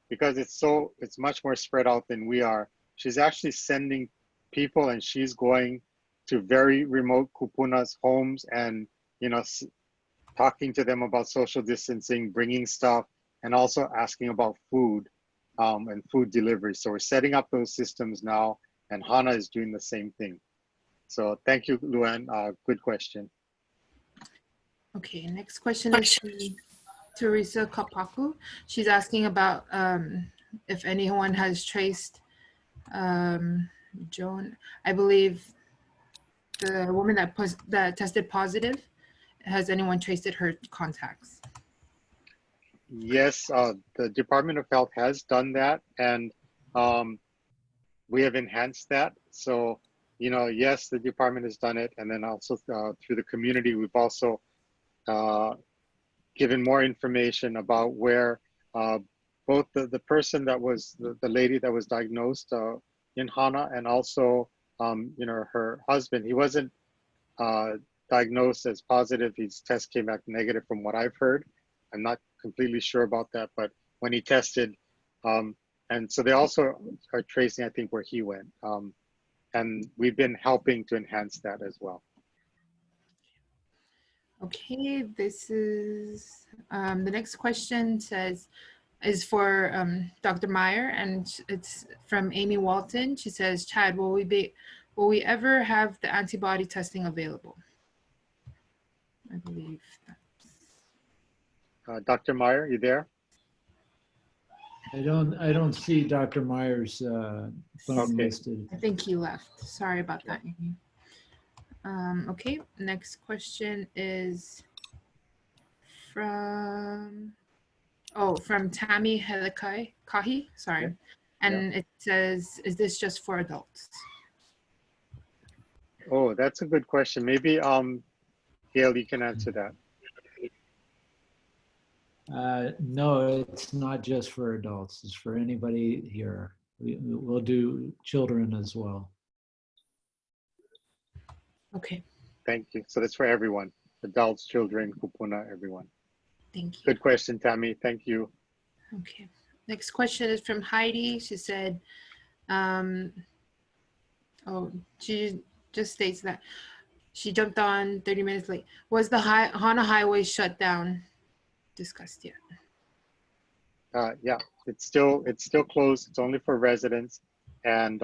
because it's much more spread out than we are, she's actually sending people, and she's going to very remote kupunas homes and, you know, talking to them about social distancing, bringing stuff, and also asking about food and food delivery. So we're setting up those systems now, and Hana is doing the same thing. So thank you, Luann. Good question. Okay, next question is from Teresa Kapaku. She's asking about if anyone has traced Joan, I believe the woman that tested positive. Has anyone traced her contacts? Yes, the Department of Health has done that, and we have enhanced that. So, you know, yes, the department has done it, and then also through the community, we've also given more information about where both the person that was the lady that was diagnosed in Hana, and also you know, her husband. He wasn't diagnosed as positive. His test came back negative from what I've heard. I'm not completely sure about that, but when he tested, and so they also are tracing, I think, where he went. And we've been helping to enhance that as well. Okay, this is, the next question is for Dr. Meyer, and it's from Amy Walton. She says, Chad, will we ever have the antibody testing available? I believe that's... Dr. Meyer, you there? I don't see Dr. Meyer's phone listed. I think he left. Sorry about that, Amy. Okay, next question is from Tammy Helikahi, sorry. Yeah. And it says, is this just for adults? Oh, that's a good question. Maybe Gail, you can answer that. No, it's not just for adults. It's for anybody here. We'll do children as well. Okay. Thank you. So that's for everyone, adults, children, kupuna, everyone. Thank you. Good question, Tammy. Thank you. Okay. Next question is from Heidi. She said, she just states that she jumped on 30 minutes late. Was the Hana highway shut down? Discussed yet? Yeah, it's still closed. It's only for residents, and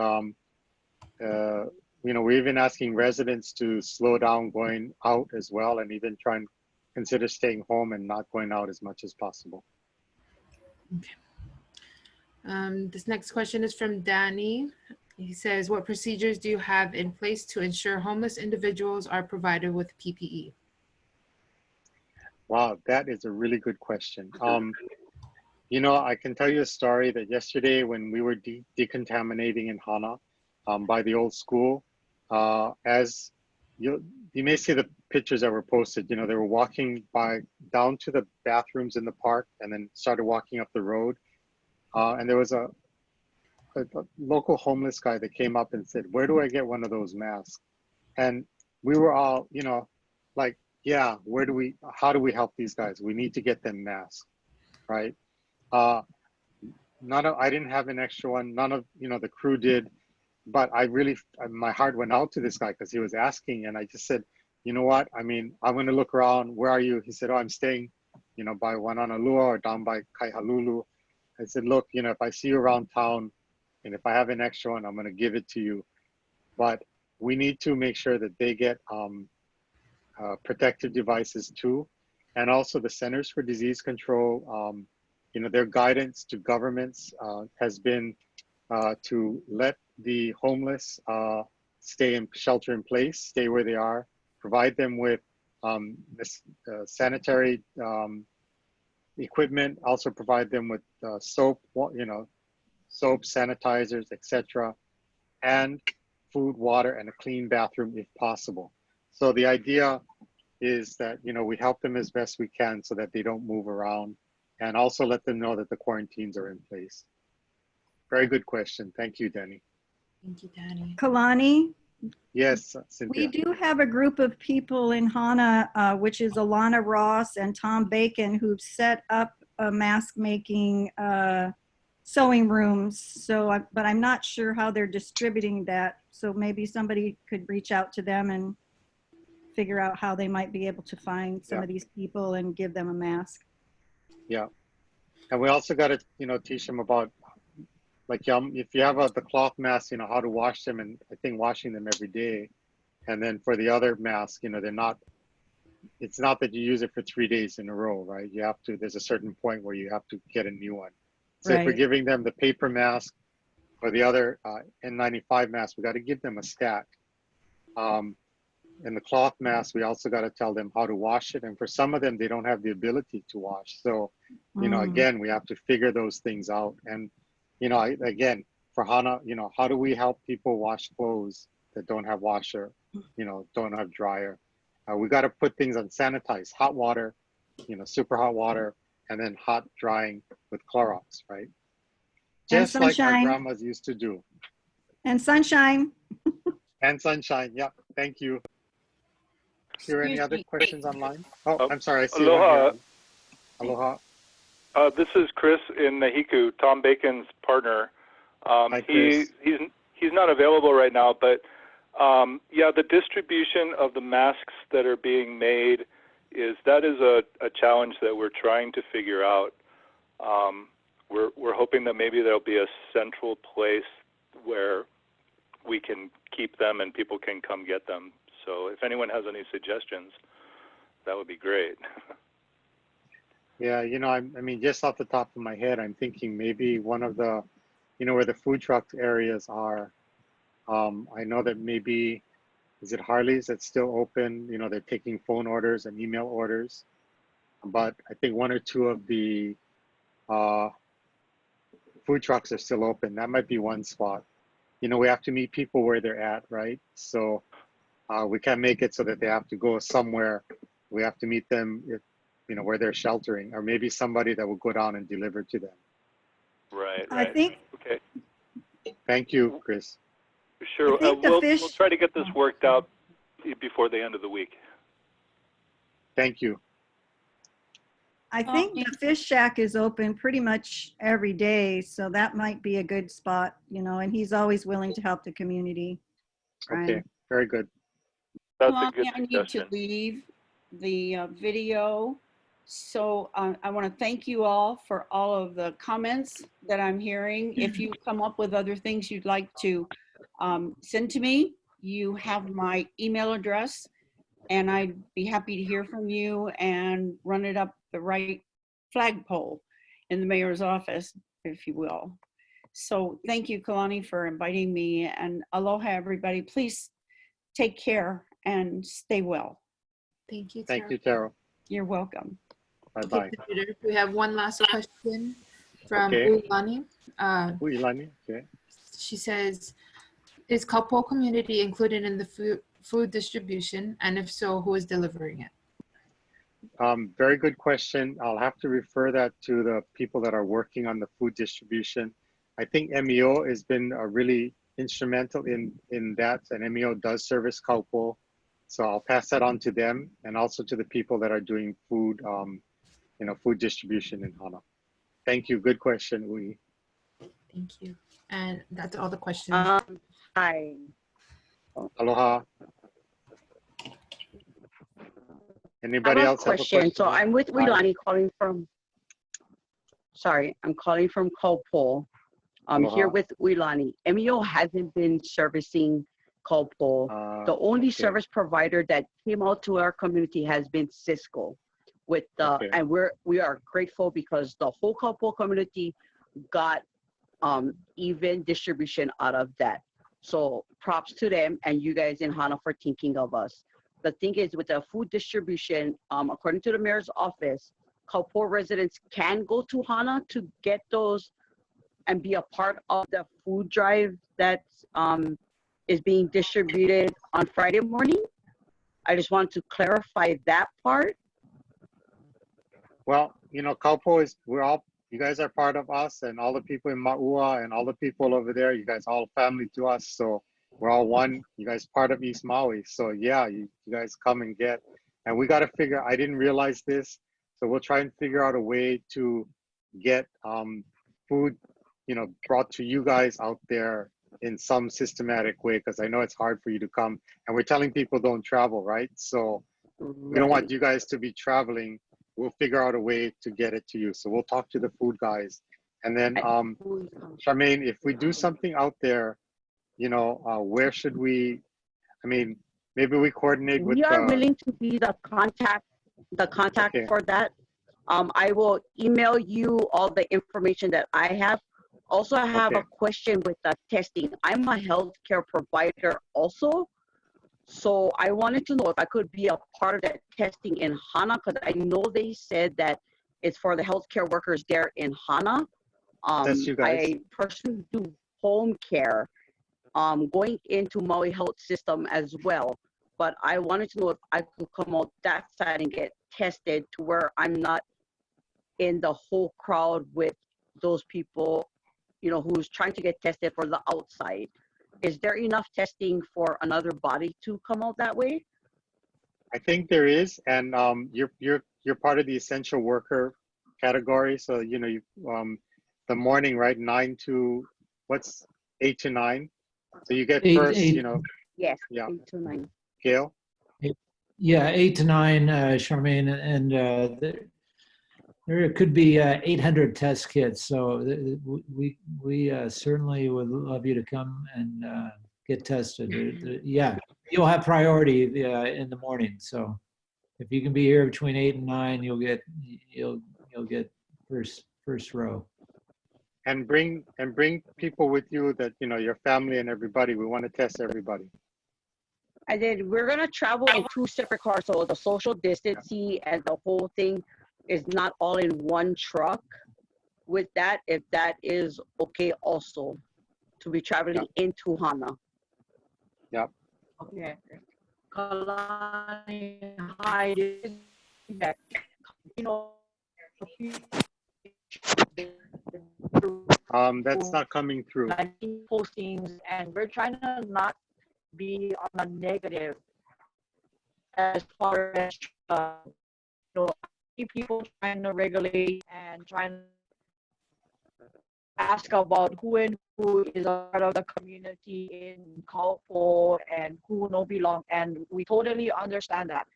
you know, we're even asking residents to slow down going out as well, and even try and consider staying home and not going out as much as possible. Okay. This next question is from Danny. He says, what procedures do you have in place to ensure homeless individuals are provided with PPE? Wow, that is a really good question. You know, I can tell you a story that yesterday when we were decontaminating in Hana by the old school, as you may see the pictures that were posted, you know, they were walking down to the bathrooms in the park and then started walking up the road. And there was a local homeless guy that came up and said, where do I get one of those masks? And we were all, you know, like, yeah, how do we help these guys? We need to get them masks, right? I didn't have an extra one. None of, you know, the crew did, but my heart went out to this guy because he was asking, and I just said, you know what? I mean, I'm going to look around. Where are you? He said, oh, I'm staying, you know, by Wananalua or down by Kaihalulu. I said, look, you know, if I see you around town and if I have an extra one, I'm going to give it to you. But we need to make sure that they get protective devices too. And also the Centers for Disease Control, you know, their guidance to governments has been to let the homeless stay in shelter in place, stay where they are, provide them with this sanitary equipment, also provide them with soap, you know, soap, sanitizers, etc., and food, water, and a clean bathroom if possible. So the idea is that, you know, we help them as best we can so that they don't move around, and also let them know that the quarantines are in place. Very good question. Thank you, Danny. Thank you, Danny. Kalani, Yes, We Cynthia. do have a group of people in Hana, which is Alana Ross and Tom Bacon, who've set up a mask making sewing rooms. So, but I'm not sure how they're distributing that. So maybe somebody could reach out to them and figure out how they might be able to find some of these people and give them a mask. Yeah. And we also got to, teach them about, like, if you have the cloth masks, how to wash them, and I think washing them every day. And then for the other mask, it's not that you use it for 3 days in a row, right? You have to, there's a certain point where you have to get a new one. So if we're giving them the paper mask or the other N95 mask, we got to give them a stack. And the cloth mask, we also got to tell them how to wash it. And for some of them, they don't have the ability to wash. So, again, we have to figure those things out. And, again, for Hana, how do we help people wash clothes that don't have washer, don't have dryer? We got to put things on sanitized, hot water, super hot water, and then hot drying with Clorox, right? Just like our grandmas used to do. And sunshine. And sunshine, yeah, thank you. Is there any other questions online? Oh, I'm sorry, I see Aloha. one here. Aloha. This is Chris in Nahiku, Tom Bacon's partner. Hi, Chris. He's not available right now, but yeah, the distribution of the masks that are being made is a challenge that we're trying to figure out. We're hoping that maybe there'll be a central place where we can keep them and people can come get them. So if anyone has any suggestions, that would be great. Yeah, I mean, just off the top of my head, I'm thinking maybe one of the, where the food truck areas are. I know that maybe, is it Harley's that's still open? They're taking phone orders and email orders. But I think one or two of the food trucks are still open. That might be one spot. We have to meet people where they're at, right? So we can't make it so that they have to go somewhere. We have to meet them if, where they're sheltering, or maybe somebody that will go down and deliver to them. Right. I think. Okay. Thank you, Chris. Sure. We'll try to get this worked out before the end of the week. Thank you. I think the Fish Shack is open pretty much every day, so that might be a good spot, and he's always willing to help the community. Okay, very good. That's a good I need to leave the video. So I want to thank you all for all of the comments that I'm hearing. If you come up with other things you'd like to send to me, you have my email address, and I'd be happy to hear from you and run it up the right flagpole in the mayor's office, if you will. So thank you, Kalani, for inviting me, and aloha, everybody. Please take care and stay well. Thank you, Tara. Thank you, Tara. You're welcome. Bye-bye. Okay, we have one last question from Okay. Uilani. Uilani, okay. She says, is Kaupo community included in the food distribution? And if so, who is delivering it? Very good question. I'll have to refer that to the people that are working on the food distribution. I think MEO has been really instrumental in that, and MEO does service Kaupo. So I'll pass that on to them, and also to the people that are doing food, food distribution in Hana. Thank you. Good question, Ui. Thank you. And that's all the questions. Hi. Aloha. Anybody else have a question? So I'm with Uilani calling from, I'm calling from Kaupo. I'm here with Uilani. MEO hasn't been servicing Kaupo. The only service provider that came out to our community has been Cisco. And we are grateful because the whole Kaupo community got even distribution out of that. So props to them and you guys in Hana for thinking of us. The thing is, with the food distribution, according to the mayor's office, Kaupo residents can go to Hana to get those and be a part of the food drive that is being distributed on Friday morning. I just want to clarify that part. Well, Kaupo is, you guys are part of us, and all the people in Ma'ua and all the people over there, you guys all family to us. So, we're all one. You guys part of East Maui. So yeah, you guys come and get, and we got to figure, I didn't realize this. So we'll try and figure out a way to get food, you know, brought to you guys out there in some systematic way, because I know it's hard for you to come, and we're telling people don't travel, right? So we don't want you guys to be traveling. We'll figure out a way to get it to you. So we'll talk to the food guys. And then Charmaine, if we do something out there, you know, where should we, I mean, maybe we coordinate with We are willing to be the contact okay. for that. I will email you all the information that I have. Also, I have Okay. a question with the testing. I'm a healthcare provider also. So I wanted to know if I could be a part of that testing in Hana, because I know they said that it's for the healthcare workers there in Hana. That's you guys. I personally do home care, going into Maui Health System as well. But I wanted to know if I could come out that side and get tested to where I'm not in the whole crowd with those people, you know, who's trying to get tested for the outside. Is there enough testing for another body to come out that way? I think there is, and you're part of the essential worker category. So you know, you the morning, right, 9 to what's 8 to 9. So you get first, you know. Yes, yeah. 8 to 9. Gail? Yeah, 8 to 9, Charmaine, and there could be 800 test kits. So we certainly would love you to come and get tested. Yeah, you'll have priority in the morning. So if you can be here between 8 and 9, you'll get first row. And bring people with you that, you know, your family and everybody. We want to test everybody. And then we're gonna travel in 2 separate cars, so the social distancing and the whole thing is not all in one truck. With that, if that is okay also, to be traveling into Hana. Yep. Okay. Kalani, hi, this is Beck. You know, that's not coming through. Postings, and we're trying to not be on a negative as far as you know, people trying to regulate and trying to ask about who and who is a part of the community in Kaupo and who no belong, and we totally understand that.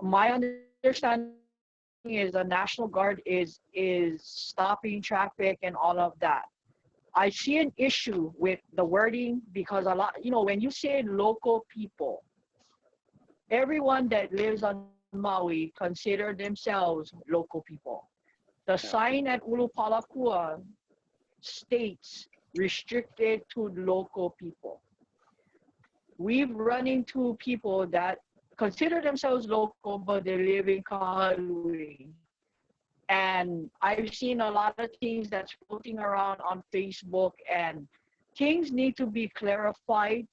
My understanding is the National Guard is stopping traffic and all of that. I see an issue with the wording because a lot, you know, when you say local people, everyone that lives on Maui consider themselves local people. The sign at Ulupalakua states restricted to local people. We've run into people that consider themselves local, but they live in Kahului. And I've seen a lot of things that's floating around on Facebook, and things need to be clarified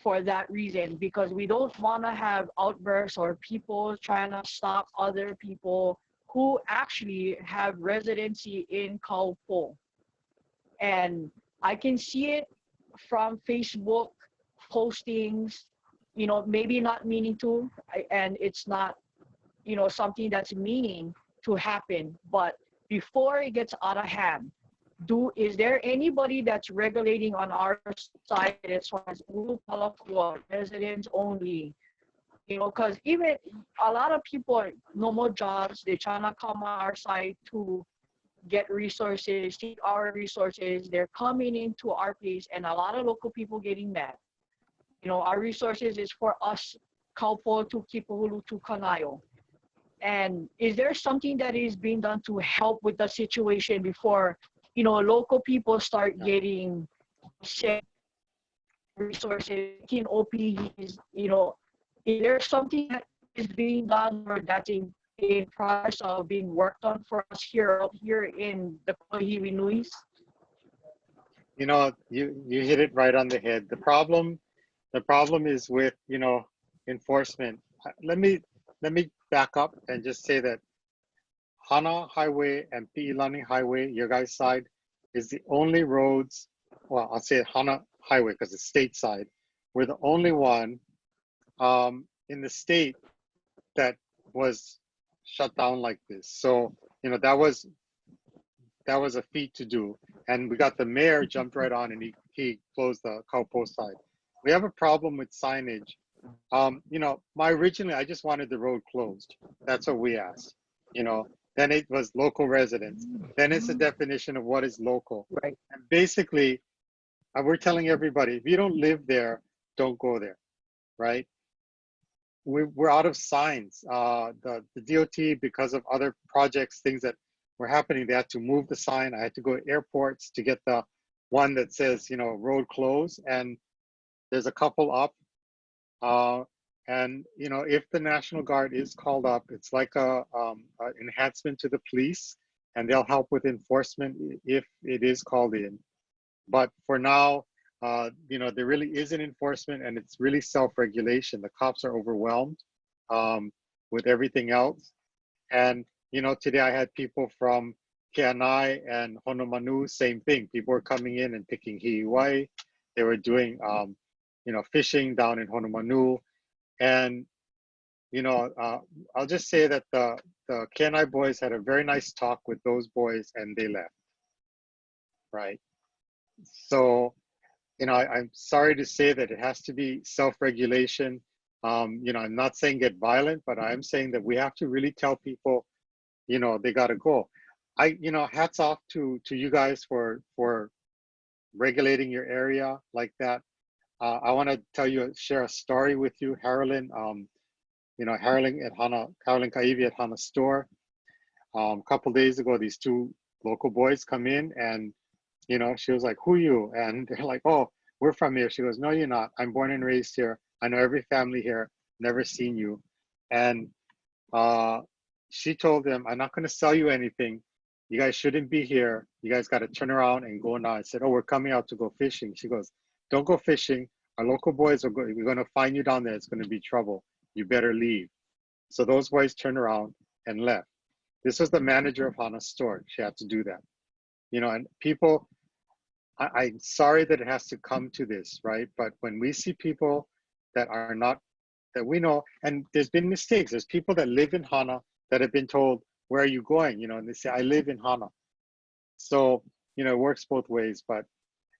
for that reason, because we don't want to have outbursts or people trying to stop other people who actually have residency in Kaupo. And I can see it from Facebook postings, you know, maybe not meaning to, and it's not, you know, something that's meaning to happen. But before it gets out of hand, is there anybody that's regulating on our side as far as Ulupalakua, residents only? You know, because even a lot of people, no more jobs, they're trying to come on our side to get resources, take our resources. They're coming into our place, and a lot of local people getting mad. You know, our resources is for us, Kaupo to Kipahulu to Kanayo. And is there something that is being done to help with the situation before, you know, local people start getting sick, resources, taking OPEs, you know, is there something that is being done or that's in process of being worked on for us here in the Kohiwi Nuis? You know, you hit it right on the head. The problem is with, you know, enforcement. Let me back up and just say that Hana Highway and Pi'ilani Highway, your guys' side, is the only roads, well, I'll say Hana highway because it's stateside. We're the only one in the state that was shut down like this. So, you know, that was a feat to do. And we got the mayor jumped right on and he closed the Kaupo side. We have a problem with signage. You know, originally I just wanted the road closed. That's what we asked, you know. Then it was local residents. Then it's a definition of what is local. Right. And basically, we're telling everybody, if you don't live there, don't go there, right? We're out of signs. The DOT, because of other projects, things that were happening, they had to move the sign. I had to go to airports to get the one that says, you know, road closed. And there's a couple up. And, you know, if the National Guard is called up, it's like a enhancement to the police, and they'll help with enforcement if it is called in. But for now, you know, there really isn't enforcement, and it's really self-regulation. The cops are overwhelmed with everything else. And, you know, today I had people from Keanai and Honolulu, same thing. People were coming in and picking hi'iwai. They were doing, you know, fishing down in Honolulu. And, you know, I'll just say that the Keanai boys had a very nice talk with those boys and they left, right? So, you know, I'm sorry to say that it has to be self-regulation. You know, I'm not saying get violent, but I'm saying that we have to really tell people, you know, they got to go. You know, hats off to you guys for regulating your area like that. I want to share a story with you, Harlan. You know, Harlan Kaivi at Hana store. A couple days ago, these two local boys come in and, you know, she was like, "Who you?" And they're like, "Oh, we're from here." She goes, "No, you're not. I'm born and raised here. I know every family here. Never seen you." And she told them, "I'm not going to sell you anything. You guys shouldn't be here. You guys got to turn around and go now." I said, "Oh, we're coming out to go fishing." She goes, "Don't go fishing. Our local boys we're going to find you down there. It's going to be trouble. You better leave." So those boys turned around and left. This was the manager of Hana's store. She had to do that. You know, and people, I'm sorry that it has to come to this, right? But when we see people that are not, that we know, and there's been mistakes. There's people that live in Hana that have been told, "Where are you going?" You know, and they say, "I live in Hana." So, you know, it works both ways. But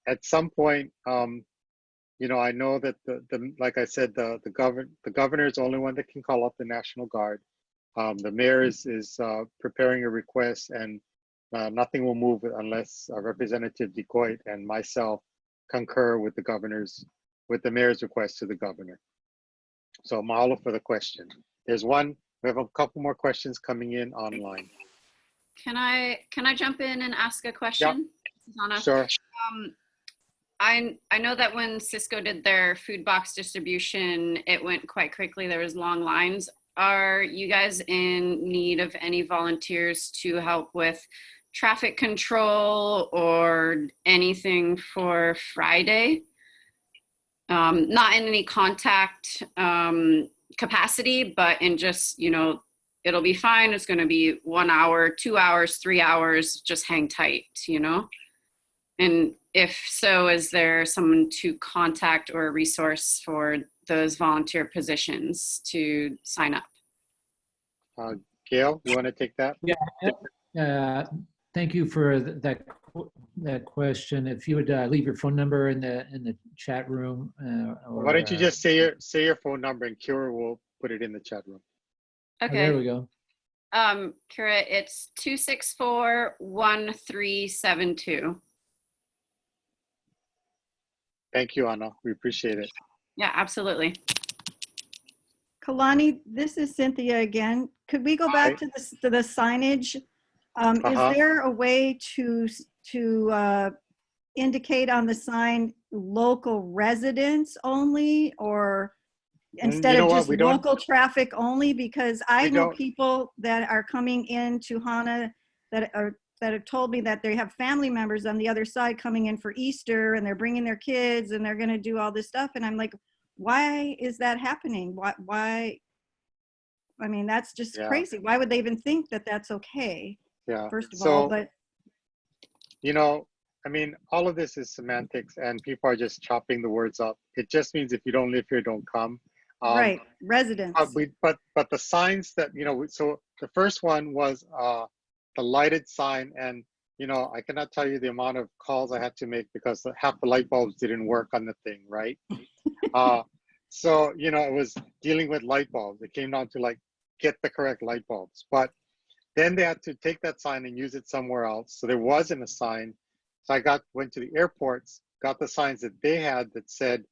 at some point, you know, I know that like I said, the governor is the only one that can call up the National Guard. The mayor is preparing a request, and nothing will move unless Representative DeCoite and myself concur with the mayor's request to the governor. So mahalo for the question. There's one. We have a couple more questions coming in online. Can I jump in and ask a question? Yeah. Sure. I know that when Cisco did their food box distribution, it went quite quickly. There was long lines. Are you guys in need of any volunteers to help with traffic control or anything for Friday? Not in any contact capacity, but in just, you know, it'll be fine. It's going to be 1 hour, 2 hours, 3 hours, just hang tight, you know? And if so, is there someone to contact or a resource for those volunteer positions to sign up? Gail, you want to take that? Yeah. Thank you for that question. If you would leave your phone number in the chat room. Why don't you just say your phone number, and Kira will put it in the chat room. Okay. Oh, there we go. Kira, it's 264-1372. Thank you, Anna. We appreciate it. Yeah, absolutely. Kalani, this is Cynthia again. Could we go back to the signage? Is there a way to indicate on the sign local residents only, or instead of just local traffic only? Because I know people that are coming into Hana that have told me that they have family members on the other side coming in for Easter, and they're bringing their kids and they're going to do all this stuff. And I'm like, why is that happening? Why? I mean, that's just crazy. Why would they even think that that's okay? Yeah. First of all, but you know, I mean, all of this is semantics, and people are just chopping the words up. It just means if you don't live here, don't come. Right, residents. But the signs that, you know, so the first one was the lighted sign, and you know, I cannot tell you the amount of calls I had to make because half the light bulbs didn't work on the thing, right? So, you know, it was dealing with light bulbs. It came down to like, get the correct light bulbs. But then they had to take that sign and use it somewhere else. So there wasn't a sign. So I went to the airports, got the signs that they had that said,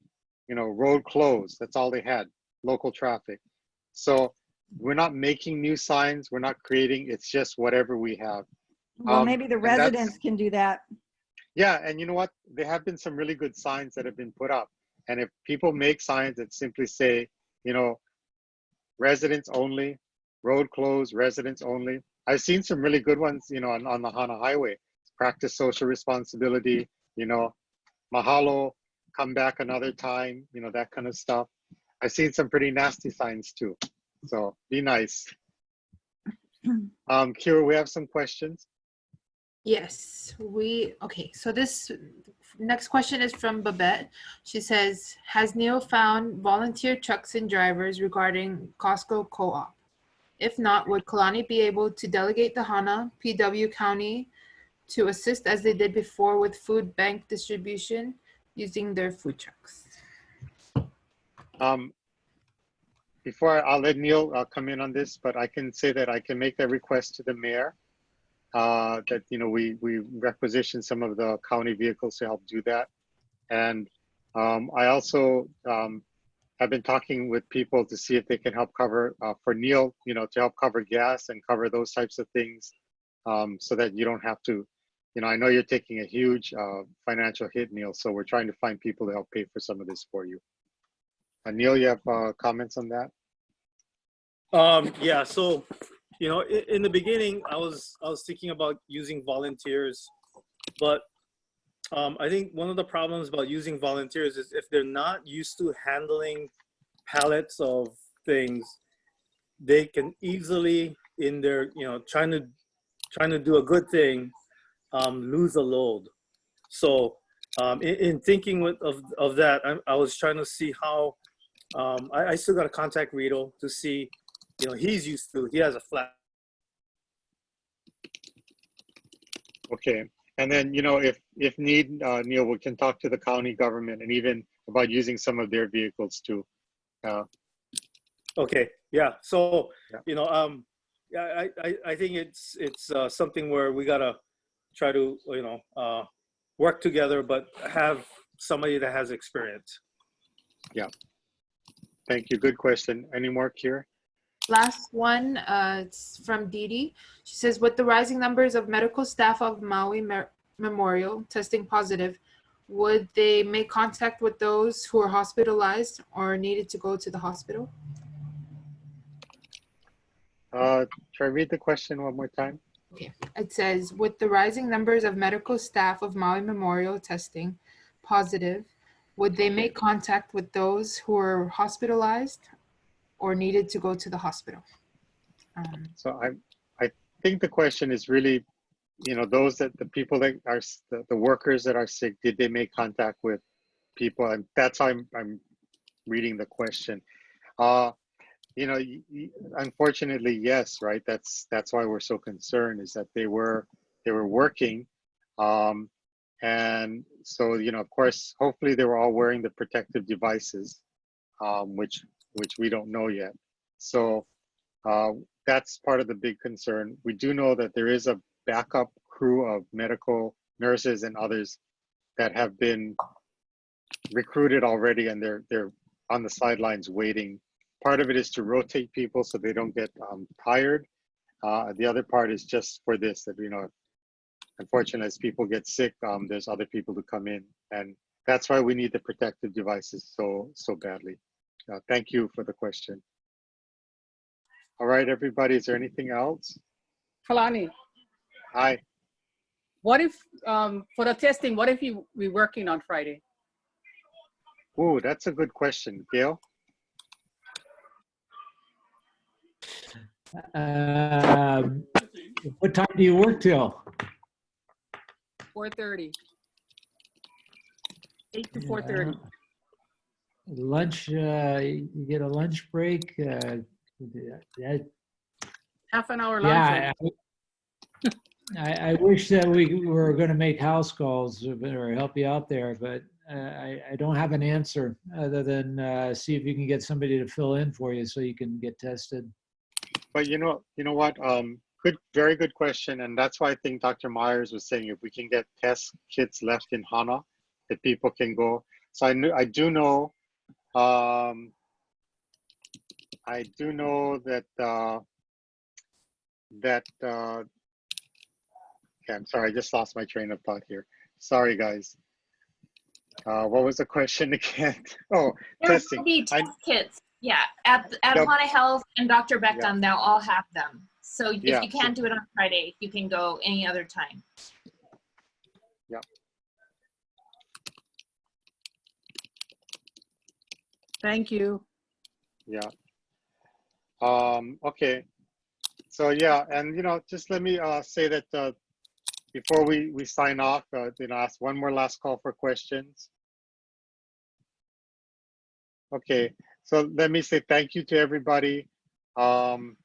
you know, road closed. That's all they had, local traffic. So we're not making new signs. We're not creating, it's just whatever we have. Well, maybe the residents can do that. Yeah, and you know what? There have been some really good signs that have been put up. And if people make signs that simply say, you know, residents only, road closed, residents only. I've seen some really good ones, you know, on the Hana Highway. Practice social responsibility, you know, mahalo, come back another time, you know, that kind of stuff. I've seen some pretty nasty signs too. So be nice. Kira, we have some questions. Yes, okay, so this next question is from Babette. She says, has Neil found volunteer trucks and drivers regarding Costco co-op? If not, would Kalani be able to delegate the Hana PW County to assist as they did before with food bank distribution using their food trucks? Before I'll let Neil come in on this, but I can say that I can make that request to the mayor. That, you know, we requisition some of the county vehicles to help do that. And I also have been talking with people to see if they can help cover for Neil, you know, to help cover gas and cover those types of things, so that you don't have to, you know, I know you're taking a huge financial hit, Neil, so we're trying to find people to help pay for some of this for you. Neil, you have comments on that? Yeah, so, you know, in the beginning, I was thinking about using volunteers, but I think one of the problems about using volunteers is if they're not used to handling pallets of things, they can easily, in their, you know, trying to do a good thing, lose a load. So in thinking of that, I was trying to see how, I still got to contact Rito to see, you know, he has a flat. Okay, and then, you know, if need, Neil, we can talk to the county government and even about using some of their vehicles too. Okay, yeah. So, you know, yeah, I think it's something where we gotta try to, you know, work together, but have somebody that has experience. Yeah. Thank you. Good question. Any more, Kira? Last one, it's from Dee Dee. She says, with the rising numbers of medical staff of Maui Memorial testing positive, would they make contact with those who are hospitalized or needed to go to the hospital? Try read the question one more time. Okay. It says, with the rising numbers of medical staff of Maui Memorial testing positive, would they make contact with those who are hospitalized or needed to go to the hospital? So I think the question is really, you know, the people that are, the workers that are sick, did they make contact with people? And that's how I'm reading the question. You know, unfortunately, yes, right? That's why we're so concerned, is that they were working. And so, you know, of course, hopefully they were all wearing the protective devices, which we don't know yet. So that's part of the big concern. We do know that there is a backup crew of medical nurses and others that have been recruited already, and they're on the sidelines waiting. Part of it is to rotate people so they don't get tired. The other part is just for this, that, you know, unfortunately, as people get sick, there's other people to come in, and that's why we need the protective devices so badly. Thank you for the question. All right, everybody, is there anything else? Kalani. Hi. What if, for the testing, what if we're working on Friday? Ooh, that's a good question. Gail? What time do you work till? 4:30. 8 to 4:30. Lunch, you get a lunch break. Half an hour lunch. Yeah, I wish that we were going to make house calls or help you out there, but I don't have an answer other than see if you can get somebody to fill in for you so you can get tested. But you know what? Very good question, and that's why I think Dr. Myers was saying if we can get test kits left in Hana, that people can go. So I do know that okay, I'm sorry, I just lost my train of thought here. Sorry, guys. What was the question again? Oh, there testing. Will be test kits. Yeah, at Hana Health and Dr. Beckham, they'll all have them. So if you can't do it on Friday, you can go any other time. Yeah. Thank you. Yeah. Okay. So yeah, and just let me say that before we sign off, ask one more last call for questions. Okay. So let me say thank you to everybody. One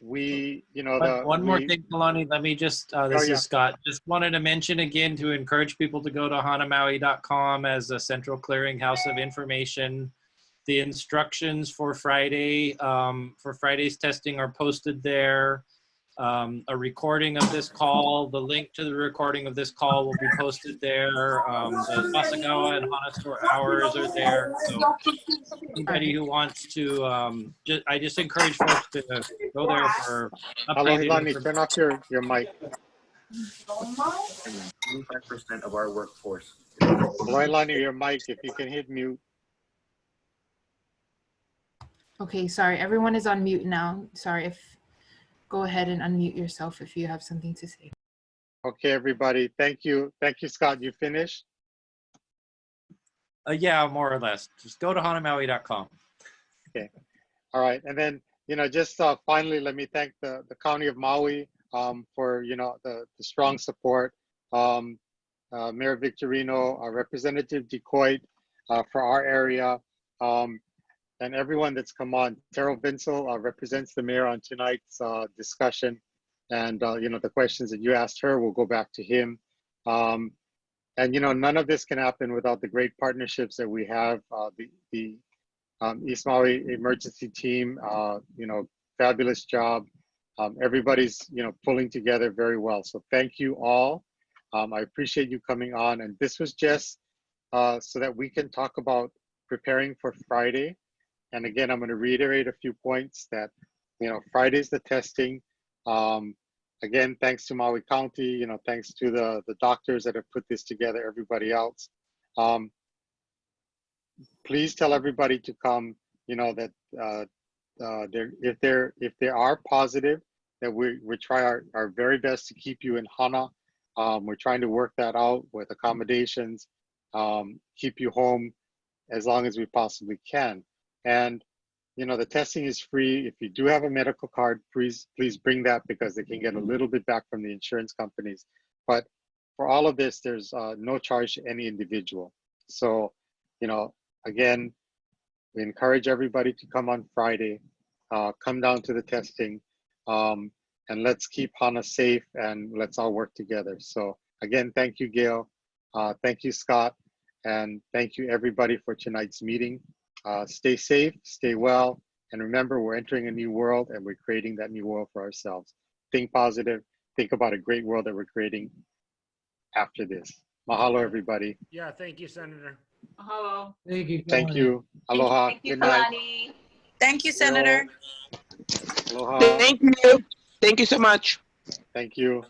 more thing, Kalani, let me just, this is Scott, just wanted to mention again to encourage people to go to hanamaui.com as a central clearinghouse of information. The instructions for Friday's testing are posted there. A recording of this call, the link to the recording of this call will be posted there. The Masagawa and Hana store hours are there. So anybody who wants to, I just encourage folks to go there for updated Kalani, turn off your mic. 25% of our workforce. Kalani, your mic, if you can hit mute. Okay, sorry, everyone is on mute now. Sorry, go ahead and unmute yourself if you have something to say. Okay, everybody, thank you. Thank you, Scott. You finished? Yeah, more or less. Just go to hanamaui.com. Okay. All right. And then, just finally, let me thank the County of Maui for, the strong support. Mayor Victorino, Representative DeCoite for our area, and everyone that's come on. Terrell Vinsel represents the mayor on tonight's discussion. And, the questions that you asked her will go back to him. And, none of this can happen without the great partnerships that we have. The East Maui emergency team, fabulous job. Everybody's, pulling together very well. So thank you all. I appreciate you coming on. And this was just so that we can talk about preparing for Friday. And again, I'm going to reiterate a few points that, Friday's the testing. Again, thanks to Maui County, thanks to the doctors that have put this together, everybody else. Please tell everybody to come, that if they are positive, that we try our very best to keep you in Hana. We're trying to work that out with accommodations, keep you home as long as we possibly can. And, the testing is free. If you do have a medical card, please bring that because they can get a little bit back from the insurance companies. But for all of this, there's no charge to any individual. So, again, we encourage everybody to come on Friday, come down to the testing, and let's keep Hana safe and let's all work together. So again, thank you, Gail. Thank you, Scott. And thank you everybody for tonight's meeting. Stay safe, stay well. And remember, we're entering a new world and we're creating that new world for ourselves. Think positive, think about a great world that we're creating after this. Mahalo, everybody. Yeah, thank you, Senator. Hello. Thank you. Thank you. Aloha. Thank you, Good night. Kalani. Thank you, Senator. Aloha. Thank you. Thank you so much. Thank you.